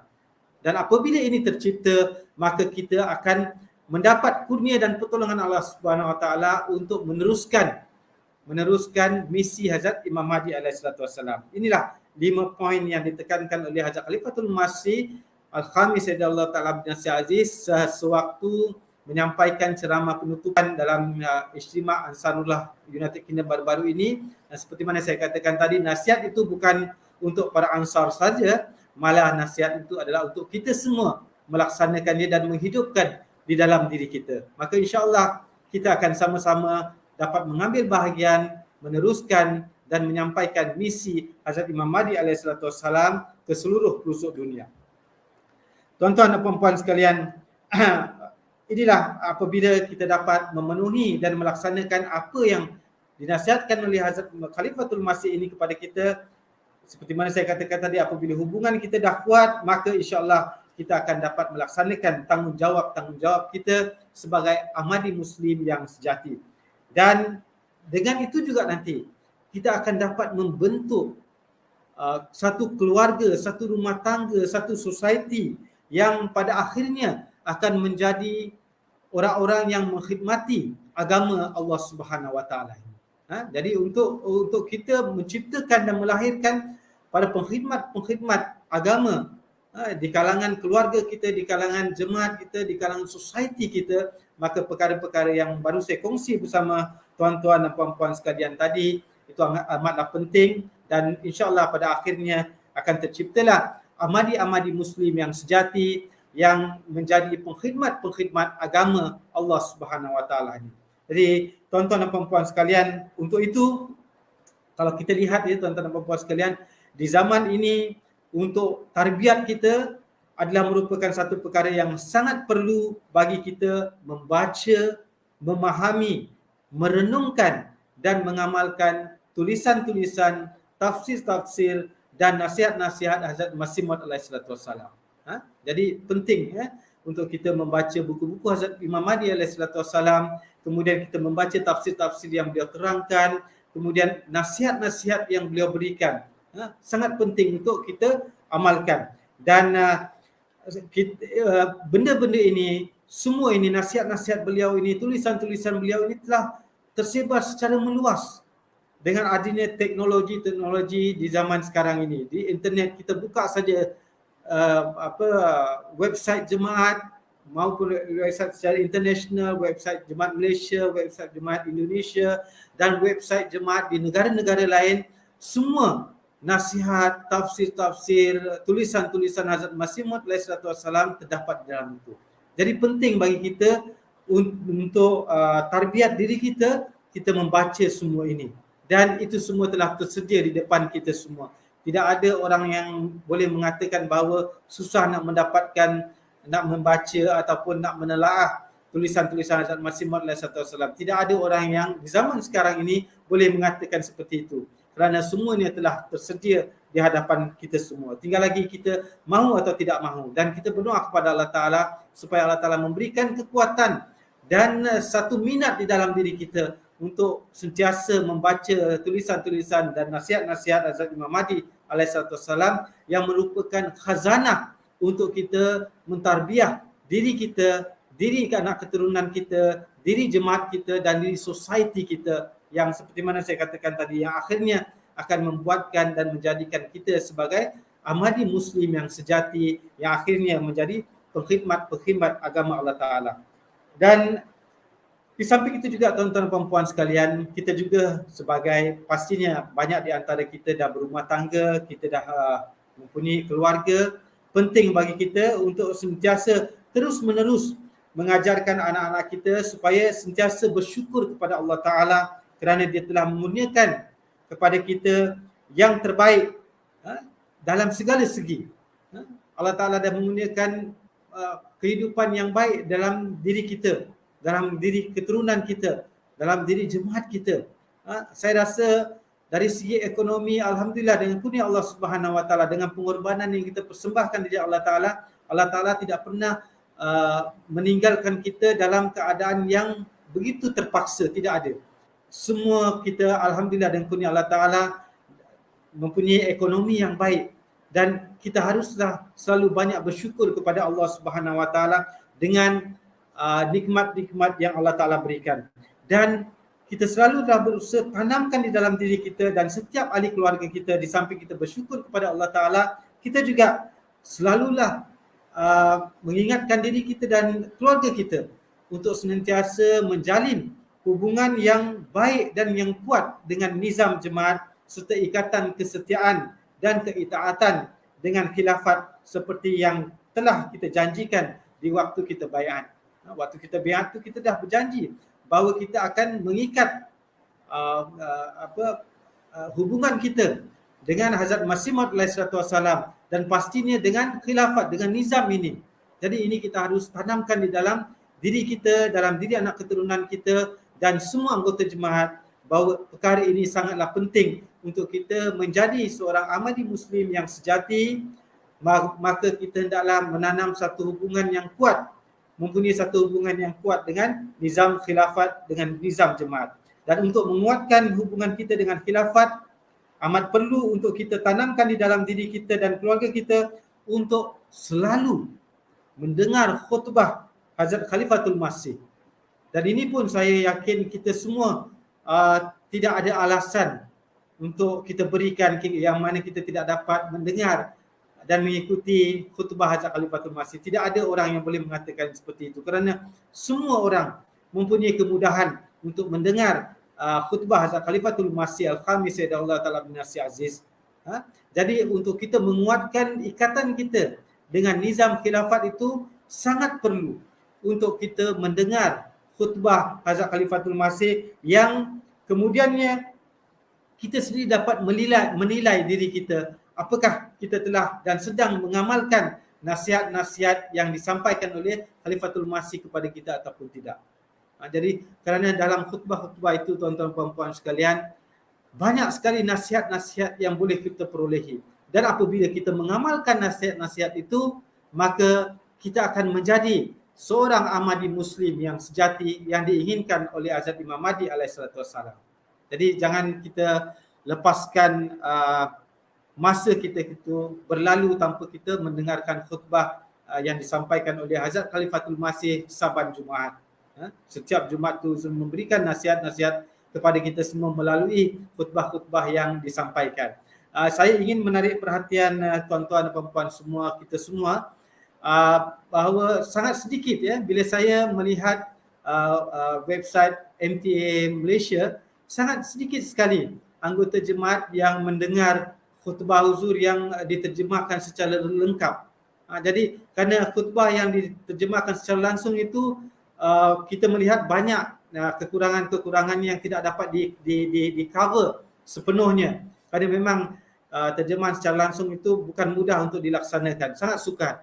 Dan apabila ini tercipta, maka kita akan mendapat kurnia dan pertolongan Allah Subhanahu Wa Taala untuk meneruskan misi Hazrat Imam Mahdi alaihissalam. Inilah 5 poin yang ditekankan oleh Hazrat Khalifatul Masih Al-Khamis radhiyallahu taala bin Aziz sewaktu menyampaikan ceramah penutupan dalam Ijtima' Ansarullah United Kingdom baru-baru ini. Dan seperti mana saya katakan tadi, nasihat itu bukan untuk para Ansar saja, malah nasihat itu adalah untuk kita semua melaksanakannya dan menghidupkan di dalam diri kita. Maka insya-Allah kita akan sama-sama dapat mengambil bahagian, meneruskan dan menyampaikan misi Hazrat Imam Mahdi alaihissalam ke seluruh pelosok dunia. Tuan-tuan dan puan-puan sekalian, inilah apabila kita dapat memenuhi dan melaksanakan apa yang dinasihatkan oleh Hazrat Khalifatul Masih ini kepada kita. Seperti mana saya katakan tadi, apabila hubungan kita dah kuat, maka insya-Allah kita akan dapat melaksanakan tanggungjawab kita sebagai Ahmadi Muslim yang sejati. Dan dengan itu juga nanti kita akan dapat membentuk satu keluarga, satu rumah tangga, satu society yang pada akhirnya akan menjadi orang-orang yang mengkhidmati agama Allah Subhanahu Wa Taala. Jadi untuk kita menciptakan dan melahirkan para pengkhidmat agama di kalangan keluarga kita, di kalangan jemaat kita, di kalangan society kita, maka perkara-perkara yang baru saya kongsi bersama tuan-tuan dan puan-puan sekalian tadi itu amatlah penting, dan insya-Allah pada akhirnya akan terciptalah Ahmadi Muslim yang sejati yang menjadi pengkhidmat agama Allah Subhanahu Wa Taala ini. Jadi tuan-tuan dan puan-puan sekalian, untuk itu kalau kita lihat ya tuan-tuan dan puan-puan sekalian, di zaman ini untuk tarbiyat kita adalah merupakan satu perkara yang sangat perlu bagi kita membaca, memahami, merenungkan dan mengamalkan tulisan-tulisan, tafsir-tafsir dan nasihat-nasihat Hazrat Masih Maud alaihissalam. Jadi penting untuk kita membaca buku-buku Hazrat Imam Mahdi alaihissalam, kemudian kita membaca tafsir-tafsir yang beliau terangkan, kemudian nasihat-nasihat yang beliau berikan. Sangat penting untuk kita amalkan. Dan benda-benda ini, semua ini, nasihat-nasihat beliau ini, tulisan-tulisan beliau ini telah tersebar secara meluas dengan adanya teknologi di zaman sekarang ini. Di internet kita buka saja website jemaat maupun website secara international, website jemaat Malaysia, website jemaat Indonesia dan website jemaat di negara-negara lain, semua nasihat, tafsir-tafsir, tulisan-tulisan Hazrat Masih Maud alaihissalam terdapat di dalam itu. Jadi penting bagi kita untuk tarbiyat diri kita membaca semua ini. Dan itu semua telah tersedia di depan kita semua. Tidak ada orang yang boleh mengatakan bahawa susah nak mendapatkan, nak membaca ataupun nak menelaah tulisan-tulisan Hazrat Masih Maud alaihissalam. Tidak ada orang yang di zaman sekarang ini boleh mengatakan seperti itu. Kerana semuanya telah tersedia di hadapan kita semua. Tinggal lagi kita mahu atau tidak mahu. Dan kita berdoa kepada Allah Ta'ala supaya Allah Ta'ala memberikan kekuatan dan satu minat di dalam diri kita untuk sentiasa membaca tulisan-tulisan dan nasihat-nasihat Hazrat Imam Mahdi alaihissalam yang merupakan khazanah untuk kita mentarbiah diri kita, diri anak keturunan kita, diri jemaat kita dan diri society kita, yang seperti mana saya katakan tadi, yang akhirnya akan membuatkan dan menjadikan kita sebagai Ahmadi Muslim yang sejati yang akhirnya menjadi pengkhidmat agama Allah Ta'ala. Dan di samping itu juga tuan-tuan dan puan sekalian, kita juga sebagai pastinya banyak di antara kita dah berumah tangga, kita dah mempunyai keluarga. Penting bagi kita untuk sentiasa terus-menerus mengajarkan anak-anak kita supaya sentiasa bersyukur kepada Allah Ta'ala kerana Dia telah mengurniakan kepada kita yang terbaik dalam segala segi. Allah Ta'ala dah mengurniakan kehidupan yang baik dalam diri kita, dalam diri keturunan kita, dalam diri jemaat kita. Saya rasa dari segi ekonomi, alhamdulillah dengan kurnia Allah Subhanahu Wa Taala, dengan pengorbanan yang kita persembahkan di jalan Allah Taala tidak pernah meninggalkan kita dalam keadaan yang begitu terpaksa, tidak ada. Semua kita alhamdulillah dengan kurnia Allah Taala mempunyai ekonomi yang baik, dan kita haruslah selalu banyak bersyukur kepada Allah Subhanahu Wa Taala dengan nikmat-nikmat yang Allah Ta'ala berikan. Dan kita selalu dah berusaha tanamkan di dalam diri kita dan setiap ahli keluarga kita, di samping kita bersyukur kepada Allah Ta'ala, kita juga selalulah mengingatkan diri kita dan keluarga kita untuk senantiasa menjalin hubungan yang baik dan yang kuat dengan nizam jemaat serta ikatan kesetiaan dan keitaatan dengan khilafat seperti yang telah kita janjikan di waktu kita baiat. Waktu kita baiat tu kita dah berjanji bahawa kita akan mengikat hubungan kita dengan Hazrat Masih Maud alaihissalam dan pastinya dengan khilafat, dengan nizam ini. Jadi ini kita harus tanamkan di dalam diri kita, dalam diri anak keturunan kita dan semua anggota jemaat bahawa perkara ini sangatlah penting untuk kita menjadi seorang Ahmadi Muslim yang sejati. Maka kita hendaklah menanam satu hubungan yang kuat, mempunyai satu hubungan yang kuat dengan nizam khilafat, dengan nizam jemaat. Dan untuk menguatkan hubungan kita dengan khilafat, amat perlu untuk kita tanamkan di dalam diri kita dan keluarga kita untuk selalu mendengar khutbah Hazrat Khalifatul Masih. Dan ini pun saya yakin kita semua tidak ada alasan untuk kita berikan yang mana kita tidak dapat mendengar dan mengikuti khutbah Hazrat Khalifatul Masih. Tidak ada orang yang boleh mengatakan seperti itu kerana semua orang mempunyai kemudahan untuk mendengar khutbah Hazrat Khalifatul Masih Al-Khamis Sayyidullah Ta'ala bin Nasir Aziz. Jadi untuk kita menguatkan ikatan kita dengan nizam khilafat itu sangat perlu untuk kita mendengar khutbah Hazrat Khalifatul Masih yang kemudiannya kita sendiri dapat menilai diri kita, apakah kita telah dan sedang mengamalkan nasihat-nasihat yang disampaikan oleh Khalifatul Masih kepada kita ataupun tidak. Jadi kerana dalam khutbah-khutbah itu tuan-tuan puan-puan sekalian, banyak sekali nasihat-nasihat yang boleh kita perolehi. Dan apabila kita mengamalkan nasihat-nasihat itu, maka kita akan menjadi seorang Ahmadi Muslim yang sejati yang diinginkan oleh Hazrat Imam Mahdi alaihissalam. Jadi jangan kita lepaskan masa kita itu berlalu tanpa kita mendengarkan khutbah yang disampaikan oleh Hazrat Khalifatul Masih saban Jumaat. Setiap Jumaat tu memberikan nasihat-nasihat kepada kita semua melalui khutbah-khutbah yang disampaikan. Saya ingin menarik perhatian tuan-tuan dan puan-puan semua, kita semua, bahawa sangat sedikit bila saya melihat website MTA Malaysia, sangat sedikit sekali anggota jemaat yang mendengar khutbah huzur yang diterjemahkan secara lengkap. Jadi kerana khutbah yang diterjemahkan secara langsung itu kita melihat banyak kekurangan-kekurangan yang tidak dapat di cover sepenuhnya. Kerana memang terjemahan secara langsung itu bukan mudah untuk dilaksanakan, sangat sukar.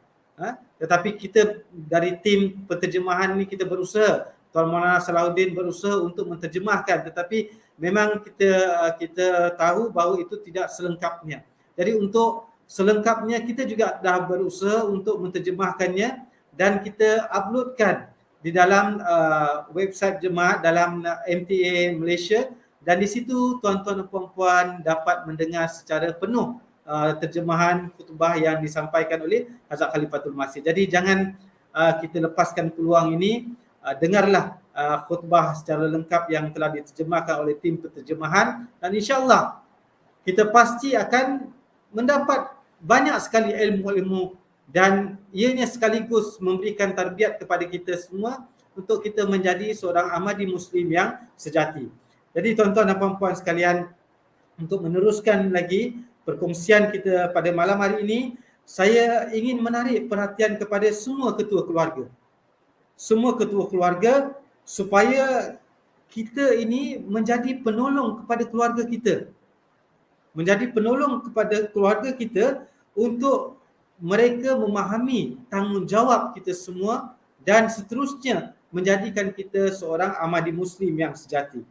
Tetapi kita dari tim penterjemahan ni kita berusaha, Tuan Maulana Salahuddin berusaha untuk menterjemahkan, tetapi memang kita tahu bahawa itu tidak selengkapnya. Jadi untuk selengkapnya kita juga dah berusaha untuk menterjemahkannya dan kita uploadkan di dalam website jemaat dalam MTA Malaysia, dan di situ tuan-tuan dan puan-puan dapat mendengar secara penuh terjemahan khutbah yang disampaikan oleh Hazrat Khalifatul Masih. Jadi jangan kita lepaskan peluang ini, dengarlah khutbah secara lengkap yang telah diterjemahkan oleh tim penterjemahan, dan insya-Allah kita pasti akan mendapat banyak sekali ilmu-ilmu dan ianya sekaligus memberikan tarbiyat kepada kita semua untuk kita menjadi seorang Ahmadi Muslim yang sejati. Jadi tuan-tuan dan puan-puan sekalian, untuk meneruskan lagi perkongsian kita pada malam hari ini, saya ingin menarik perhatian kepada semua ketua keluarga. Semua ketua keluarga supaya kita ini menjadi penolong kepada keluarga kita. Menjadi penolong kepada keluarga kita untuk mereka memahami tanggungjawab kita semua dan seterusnya menjadikan kita seorang Ahmadi Muslim yang sejati.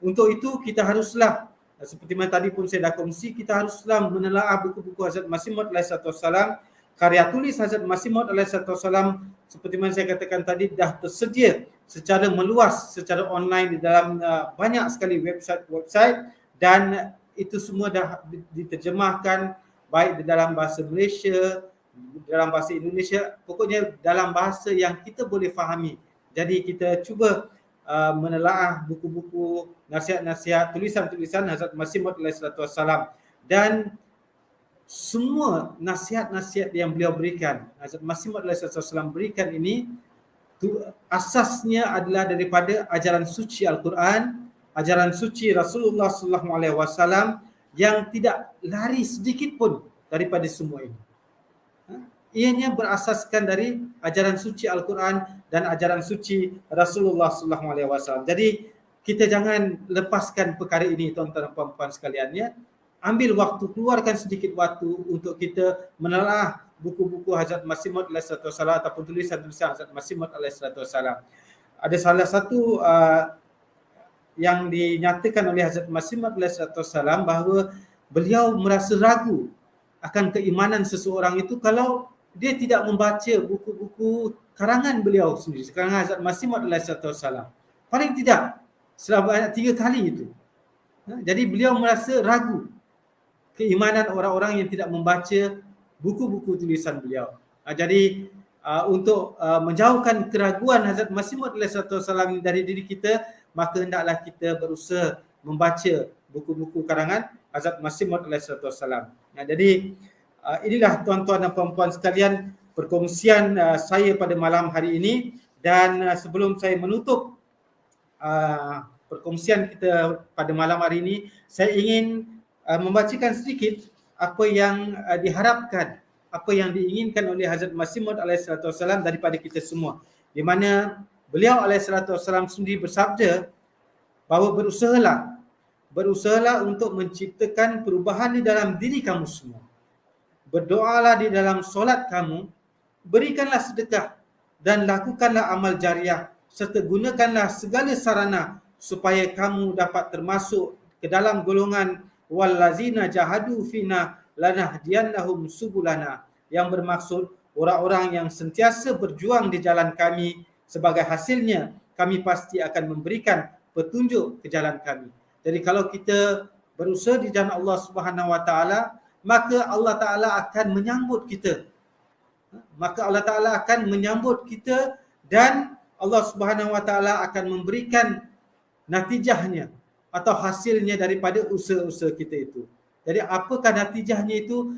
Untuk itu kita haruslah, seperti mana tadi pun saya dah kongsi, kita haruslah menelaah buku-buku Hazrat Masih Maud alaihissalam, karya tulis Hazrat Masih Maud alaihissalam, seperti mana saya katakan tadi, dah tersedia secara meluas, secara online di dalam banyak sekali website dan itu semua dah diterjemahkan baik di dalam bahasa Malaysia, dalam bahasa Indonesia, pokoknya dalam bahasa yang kita boleh fahami. Jadi kita cuba menelaah buku-buku, nasihat-nasihat, tulisan-tulisan Hazrat Masih Maud alaihissalam dan semua nasihat-nasihat yang beliau berikan, Hazrat Masih Maud alaihissalam berikan ini, asasnya adalah daripada ajaran suci Al-Quran, ajaran suci Rasulullah SAW yang tidak lari sedikit pun daripada semua ini. Ianya berasaskan dari ajaran suci Al-Quran dan ajaran suci Rasulullah SAW. Jadi kita jangan lepaskan perkara ini tuan-tuan dan puan-puan sekalian ya. Ambil waktu, keluarkan sedikit waktu untuk kita menelaah buku-buku Hazrat Masih Maud alaihissalam ataupun tulisan-tulisan Hazrat Masih Maud alaihissalam. Ada salah satu yang dinyatakan oleh Hazrat Masih Maud alaihissalam bahawa beliau merasa ragu akan keimanan seseorang itu kalau dia tidak membaca buku-buku karangan beliau sendiri, karangan Hazrat Masih Maud alaihissalam. Paling tidak selama 3 kali itu. Jadi beliau merasa ragu keimanan orang-orang yang tidak membaca buku-buku tulisan beliau. Jadi untuk menjauhkan keraguan Hazrat Masih Maud alaihissalam dari diri kita, maka hendaklah kita berusaha membaca buku-buku karangan Hazrat Masih Maud alaihissalam. Jadi inilah tuan-tuan dan puan-puan sekalian perkongsian saya pada malam hari ini, dan sebelum saya menutup perkongsian kita pada malam hari ini, saya ingin membacakan sedikit apa yang diharapkan, apa yang diinginkan oleh Hazrat Masih Maud alaihissalam daripada kita semua, di mana beliau alaihissalam sendiri bersabda bahawa berusahalah untuk menciptakan perubahan di dalam diri kamu semua. Berdoalah di dalam solat kamu, berikanlah sedekah dan lakukanlah amal jariah serta gunakanlah segala sarana supaya kamu dapat termasuk ke dalam golongan wallazina jahadu fina lanahdiyannahum subulana, yang bermaksud orang-orang yang sentiasa berjuang di jalan kami, sebagai hasilnya kami pasti akan memberikan petunjuk ke jalan kami. Jadi kalau kita berusaha di jalan Allah Subhanahu Wa Taala, maka Allah Taala akan menyambut kita. Maka Allah Taala akan menyambut kita dan Allah Subhanahu Wa Taala akan memberikan natijahnya atau hasilnya daripada usaha-usaha kita itu. Jadi apakah natijahnya itu?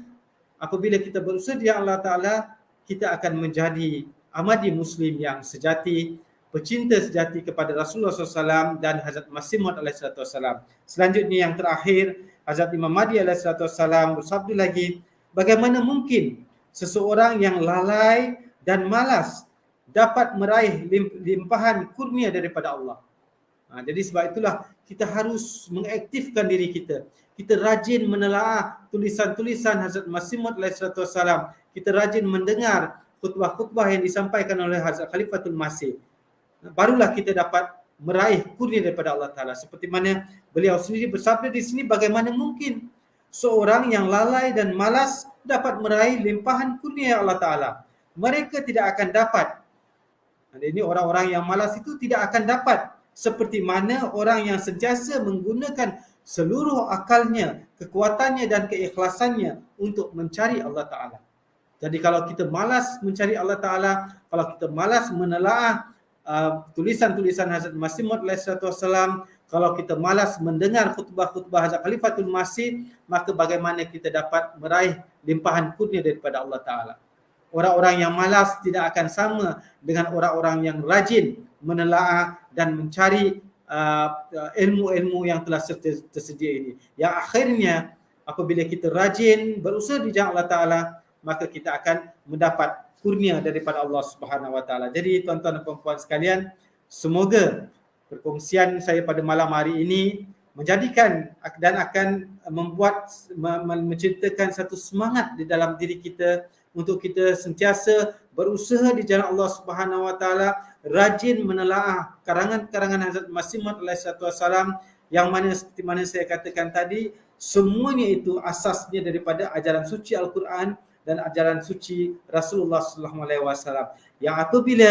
Apabila kita berusaha di Allah Taala, kita akan menjadi Ahmadi Muslim yang sejati, pecinta sejati kepada Rasulullah SAW dan Hazrat Masih Maud alaihissalam. Selanjutnya yang terakhir, Hazrat Imam Mahdi alaihissalam bersabda lagi, bagaimana mungkin seseorang yang lalai dan malas dapat meraih limpahan kurnia daripada Allah. Jadi sebab itulah kita harus mengaktifkan diri kita. Kita rajin menelaah tulisan-tulisan Hazrat Masih Maud alaihissalam. Kita rajin mendengar khutbah-khutbah yang disampaikan oleh Hazrat Khalifatul Masih. Barulah kita dapat meraih kurnia daripada Allah Ta'ala. Seperti mana beliau sendiri bersabda di sini, bagaimana mungkin seorang yang lalai dan malas dapat meraih limpahan kurnia Allah Ta'ala. Mereka tidak akan dapat. Ini orang-orang yang malas itu tidak akan dapat. Seperti mana orang yang sentiasa menggunakan seluruh akalnya, kekuatannya dan keikhlasannya untuk mencari Allah Ta'ala. Jadi kalau kita malas mencari Allah Ta'ala, kalau kita malas menelaah tulisan-tulisan Hazrat Masih Maud alaihissalam, Kalau kita malas mendengar khutbah-khutbah Hazrat Khalifatul Masih, maka bagaimana kita dapat meraih limpahan kurnia daripada Allah Ta'ala. Orang-orang yang malas tidak akan sama dengan orang-orang yang rajin menelaah dan mencari ilmu-ilmu yang telah tersedia ini. Yang akhirnya apabila kita rajin berusaha di jalan Allah Ta'ala, maka kita akan mendapat kurnia daripada Allah Subhanahu Wa Ta'ala. Jadi tuan-tuan dan puan-puan sekalian, semoga perkongsian saya pada malam hari ini menjadikan dan akan membuat menciptakan satu semangat di dalam diri kita untuk kita sentiasa berusaha di jalan Allah Subhanahu Wa Ta'ala, rajin menelaah karangan-karangan Hazrat Masih Maud alaihi wassalam, yang mana seperti mana saya katakan tadi, semuanya itu asasnya daripada ajaran suci Al-Quran dan ajaran suci Rasulullah sallallahu alaihi wasallam. Yang apabila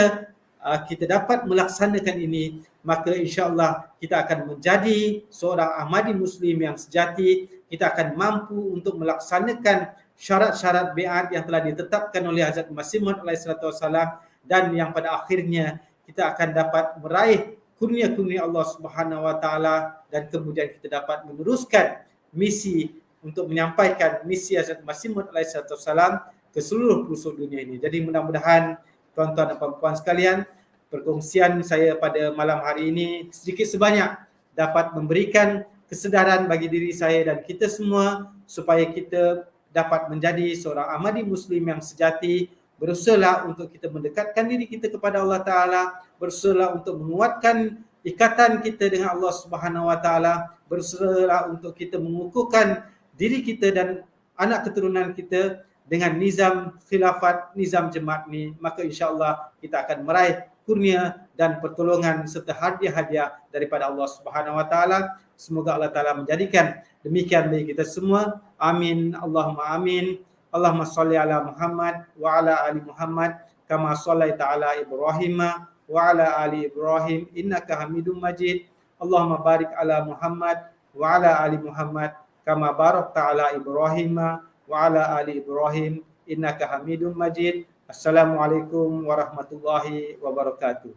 kita dapat melaksanakan ini, maka insya-Allah kita akan menjadi seorang Ahmadi Muslim yang sejati. Kita akan mampu untuk melaksanakan syarat-syarat biat yang telah ditetapkan oleh Hazrat Masih Maud alaihi wasallam, dan yang pada akhirnya kita akan dapat meraih kurnia-kurnia Allah Subhanahu Wa Ta'ala, dan kemudian kita dapat meneruskan misi untuk menyampaikan misi Hazrat Masih Maud alaihi wasallam ke seluruh pelosok dunia ini. Jadi mudah-mudahan tuan-tuan dan puan-puan sekalian, perkongsian saya pada malam hari ini sedikit sebanyak dapat memberikan kesedaran bagi diri saya dan kita semua supaya kita dapat menjadi seorang Ahmadi Muslim yang sejati. Berusahalah untuk kita mendekatkan diri kita kepada Allah Ta'ala, berusahalah untuk menguatkan ikatan kita dengan Allah Subhanahu Wa Ta'ala, berusahalah untuk kita mengukuhkan diri kita dan anak keturunan kita dengan nizam khilafat, nizam jemaat ni, maka insya-Allah kita akan meraih kurnia dan pertolongan serta hadiah-hadiah daripada Allah Subhanahu Wa Ta'ala. Semoga Allah Ta'ala menjadikan demikian bagi kita semua. Amin. Allahumma amin. Allahumma salli ala Muhammad wa ala ali Muhammad kama sallaita ala Ibrahim wa ala ali Ibrahim innaka Hamidum Majid. Allahumma barik ala Muhammad wa ala ali Muhammad kama barakta ala Ibrahim wa ala ali Ibrahim innaka Hamidum Majid. Assalamualaikum warahmatullahi wabarakatuh.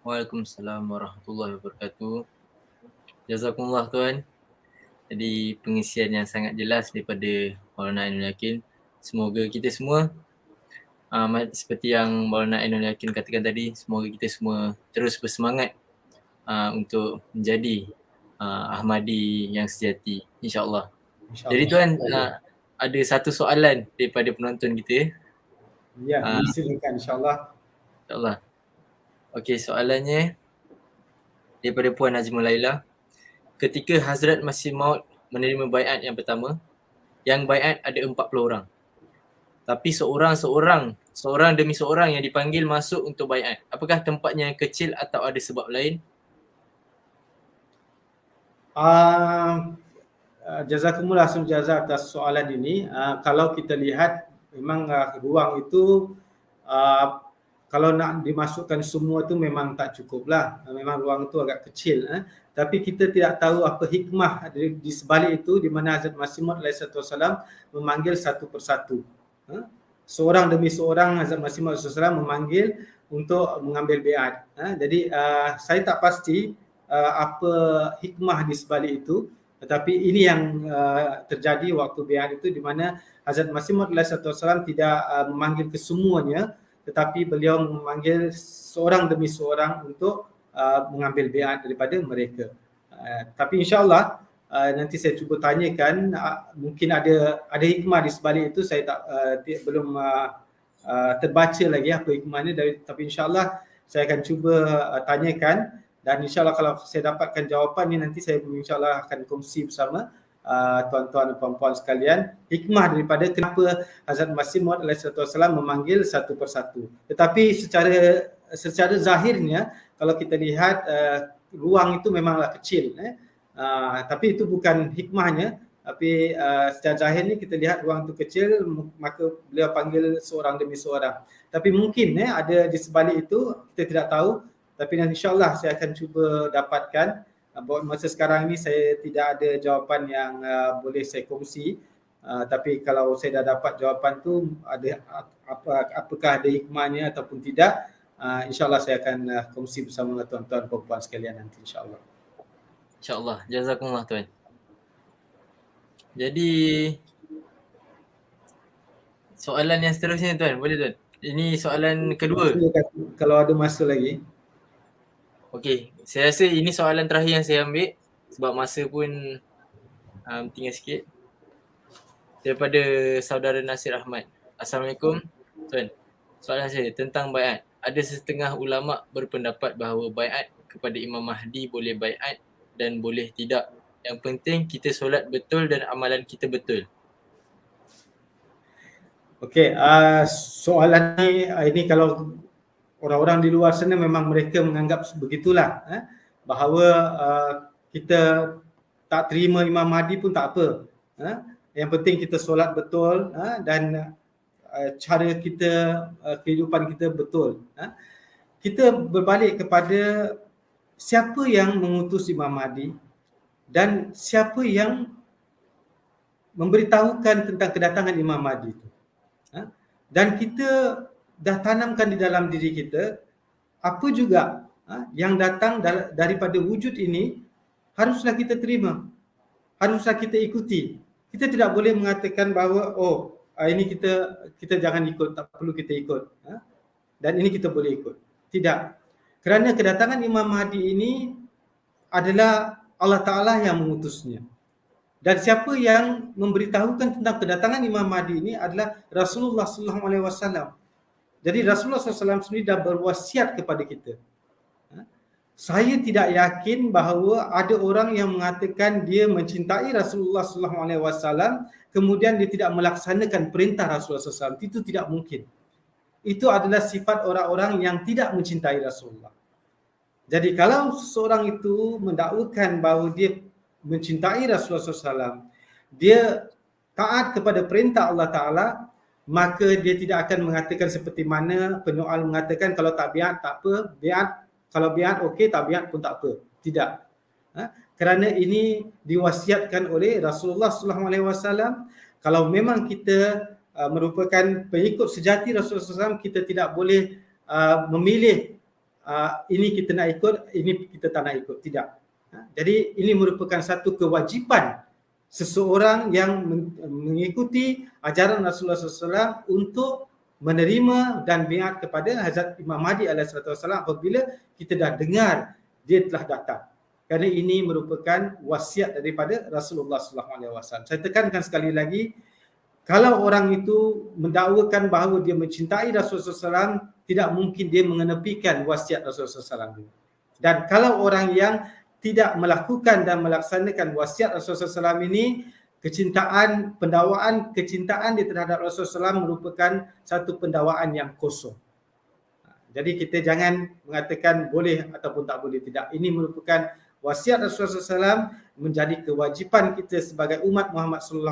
Waalaikumsalam warahmatullahi wabarakatuh. Jazakumullah tuan. Jadi pengisian yang sangat jelas daripada Maulana Ainul Yakin. Semoga kita semua seperti yang Maulana Ainul Yakin katakan tadi, semoga kita semua terus bersemangat untuk menjadi Ahmadi yang sejati, insya-Allah. Jadi tuan, ada satu soalan daripada penonton kita. Ya, silakan insya-Allah. InsyaAllah. Okey, soalannya daripada Puan Najmul Laila. Ketika Hazrat Masih Maud menerima baiat yang pertama, yang baiat ada 40 orang. Tapi seorang demi seorang yang dipanggil masuk untuk baiat. Apakah tempatnya yang kecil atau ada sebab lain? Jazakumullah jazak atas soalan ini. Kalau kita lihat memang ruang itu kalau nak dimasukkan semua tu memang tak cukup lah. Memang ruang itu agak kecil. Tapi kita tidak tahu apa hikmah di sebalik itu, di mana Hazrat Masih Maud alaihi wasallam memanggil satu persatu. Seorang demi seorang Hazrat Masih Maud alaihi wasallam memanggil untuk mengambil biat. Jadi saya tak pasti apa hikmah di sebalik itu. Tetapi ini yang terjadi waktu biat itu, di mana Hazrat Masih Maud alaihi wasallam tidak memanggil kesemuanya, tetapi beliau memanggil seorang demi seorang untuk mengambil biat daripada mereka. Tapi insya-Allah nanti saya cuba tanyakan, mungkin ada hikmah di sebalik itu. Saya belum terbaca lagi apa hikmahnya, tapi insya-Allah saya akan cuba tanyakan, dan insya-Allah kalau saya dapatkan jawapan ni, nanti saya insya-Allah akan kongsi bersama tuan-tuan dan puan-puan sekalian hikmah daripada kenapa Hazrat Masih Maud alaihi wasallam memanggil satu persatu. Tetapi secara zahirnya kalau kita lihat ruang itu memanglah kecil, tapi itu bukan hikmahnya. Tapi secara zahir ni kita lihat ruang itu kecil, maka beliau panggil seorang demi seorang. Tapi mungkin ada di sebalik itu, kita tidak tahu. Tapi insya-Allah saya akan cuba dapatkan. Buat masa sekarang ni saya tidak ada jawapan yang boleh saya kongsi. Tapi kalau saya dah dapat jawapan tu, apakah ada hikmahnya ataupun tidak, insya-Allah saya akan kongsi bersama tuan-tuan dan puan-puan sekalian nanti, insya-Allah. InsyaAllah. Jazakumullah tuan. Jadi soalan yang seterusnya tuan, boleh tuan? Ini soalan kedua. Silakan, kalau ada masa lagi. Okey, saya rasa ini soalan terakhir yang saya ambil sebab masa pun tinggal sikit. Daripada saudara Nasir Ahmad. Assalamualaikum tuan. Soalan saya tentang baiat. Ada setengah ulama berpendapat bahawa baiat kepada Imam Mahdi boleh baiat dan boleh tidak. Yang penting kita solat betul dan amalan kita betul. Okey, soalan ini kalau orang-orang di luar sana memang mereka menganggap begitulah, bahawa kita tak terima Imam Mahdi pun tak apa. Yang penting kita solat betul dan cara kita, kehidupan kita betul. Kita berbalik kepada siapa yang mengutus Imam Mahdi dan siapa yang memberitahukan tentang kedatangan Imam Mahdi itu. Dan kita dah tanamkan di dalam diri kita apa juga yang datang daripada wujud ini haruslah kita terima, haruslah kita ikuti. Kita tidak boleh mengatakan bahawa ini kita jangan ikut, tak perlu kita ikut, dan ini kita boleh ikut. Tidak. Kerana kedatangan Imam Mahdi ini adalah Allah Ta'ala yang mengutusnya. Dan siapa yang memberitahukan tentang kedatangan Imam Mahdi ini adalah Rasulullah SAW. Jadi Rasulullah SAW sendiri dah berwasiat kepada kita. Saya tidak yakin bahawa ada orang yang mengatakan dia mencintai Rasulullah SAW kemudian dia tidak melaksanakan perintah Rasulullah SAW. Itu tidak mungkin. Itu adalah sifat orang-orang yang tidak mencintai Rasulullah. Jadi kalau seseorang itu mendakwakan bahawa dia mencintai Rasulullah SAW, dia taat kepada perintah Allah Ta'ala, maka dia tidak akan mengatakan seperti mana penyoal mengatakan kalau tak biat tak apa, biat, kalau biat okey, tak biat pun tak apa. Tidak. Kerana ini diwasiatkan oleh Rasulullah SAW. Kalau memang kita merupakan pengikut sejati Rasulullah SAW, kita tidak boleh memilih ini kita nak ikut, ini kita tak nak ikut. Tidak. Jadi ini merupakan satu kewajipan seseorang yang mengikuti ajaran Rasulullah SAW untuk menerima dan biat kepada Hazrat Imam Mahdi AS apabila kita dah dengar dia telah datang. Kerana ini merupakan wasiat daripada Rasulullah SAW. Saya tekankan sekali lagi, kalau orang itu mendakwakan bahawa dia mencintai Rasulullah SAW, tidak mungkin dia mengenepikan wasiat Rasulullah SAW. Dan kalau orang yang tidak melakukan dan melaksanakan wasiat Rasulullah SAW ini, pendakwaan kecintaan dia terhadap Rasulullah SAW merupakan satu pendakwaan yang kosong. Jadi kita jangan mengatakan boleh ataupun tak boleh, tidak. Ini merupakan wasiat Rasulullah SAW, menjadi kewajipan kita sebagai umat Muhammad SAW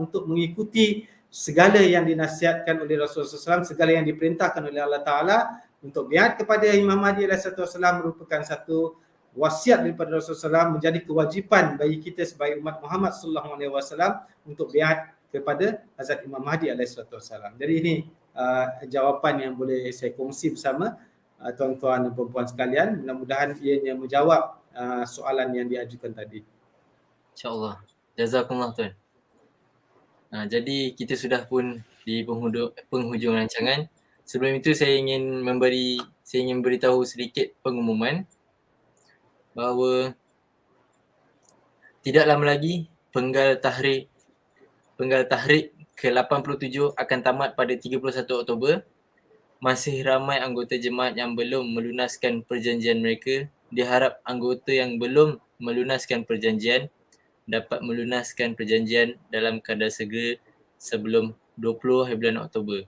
untuk mengikuti segala yang dinasihatkan oleh Rasulullah SAW, segala yang diperintahkan oleh Allah Ta'ala. Untuk biat kepada Imam Mahdi SAW merupakan satu wasiat daripada Rasulullah SAW, menjadi kewajipan bagi kita sebagai umat Muhammad SAW untuk biat kepada Hazrat Imam Mahdi SAW. Jadi ini jawapan yang boleh saya kongsi bersama tuan-tuan dan puan-puan sekalian. Mudah-mudahan ianya menjawab soalan yang diajukan tadi. InsyaAllah. Jazakumullah tuan. Jadi kita sudah pun di penghujung rancangan. Sebelum itu saya ingin beritahu sedikit pengumuman bahawa tidak lama lagi penggal tahrik ke-87 akan tamat pada 31 Oktober. Masih ramai anggota jemaat yang belum melunaskan perjanjian mereka. Diharap anggota yang belum melunaskan perjanjian dapat melunaskan perjanjian dalam kadar segera sebelum 20 hari bulan Oktober.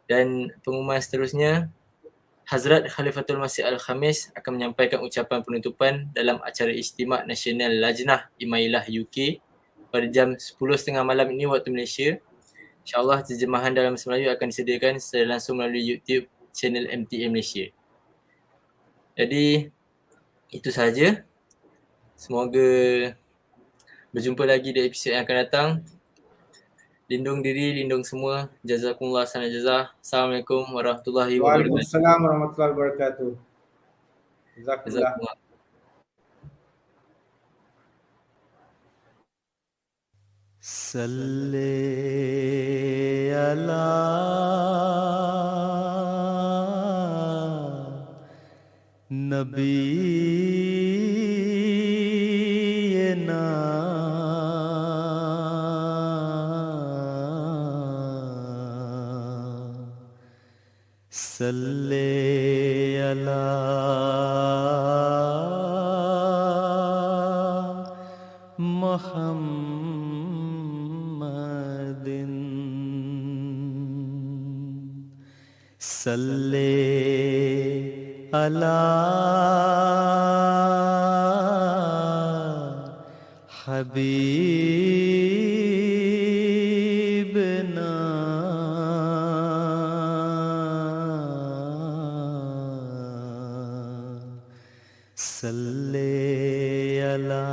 Dan pengumuman seterusnya, Hazrat Khalifatul Masih Al-Khamis akan menyampaikan ucapan penutupan dalam acara Istimak Nasional Lajnah Imailah UK pada jam 10.30 malam ini waktu Malaysia. InsyaAllah terjemahan dalam bahasa Melayu akan disediakan secara langsung melalui YouTube channel MTA Malaysia. Jadi itu sahaja. Semoga berjumpa lagi di episod yang akan datang. Lindung diri, lindung semua. Jazakumullah sana jazah. Assalamualaikum warahmatullahi wabarakatuh. Waalaikumsalam warahmatullahi wabarakatuh. Jazakumullah. Jazakumullah. सल्ले अला नबीना सल्ले अला मुहम्मदिन सल्ले अला हबीबना सल्ले अला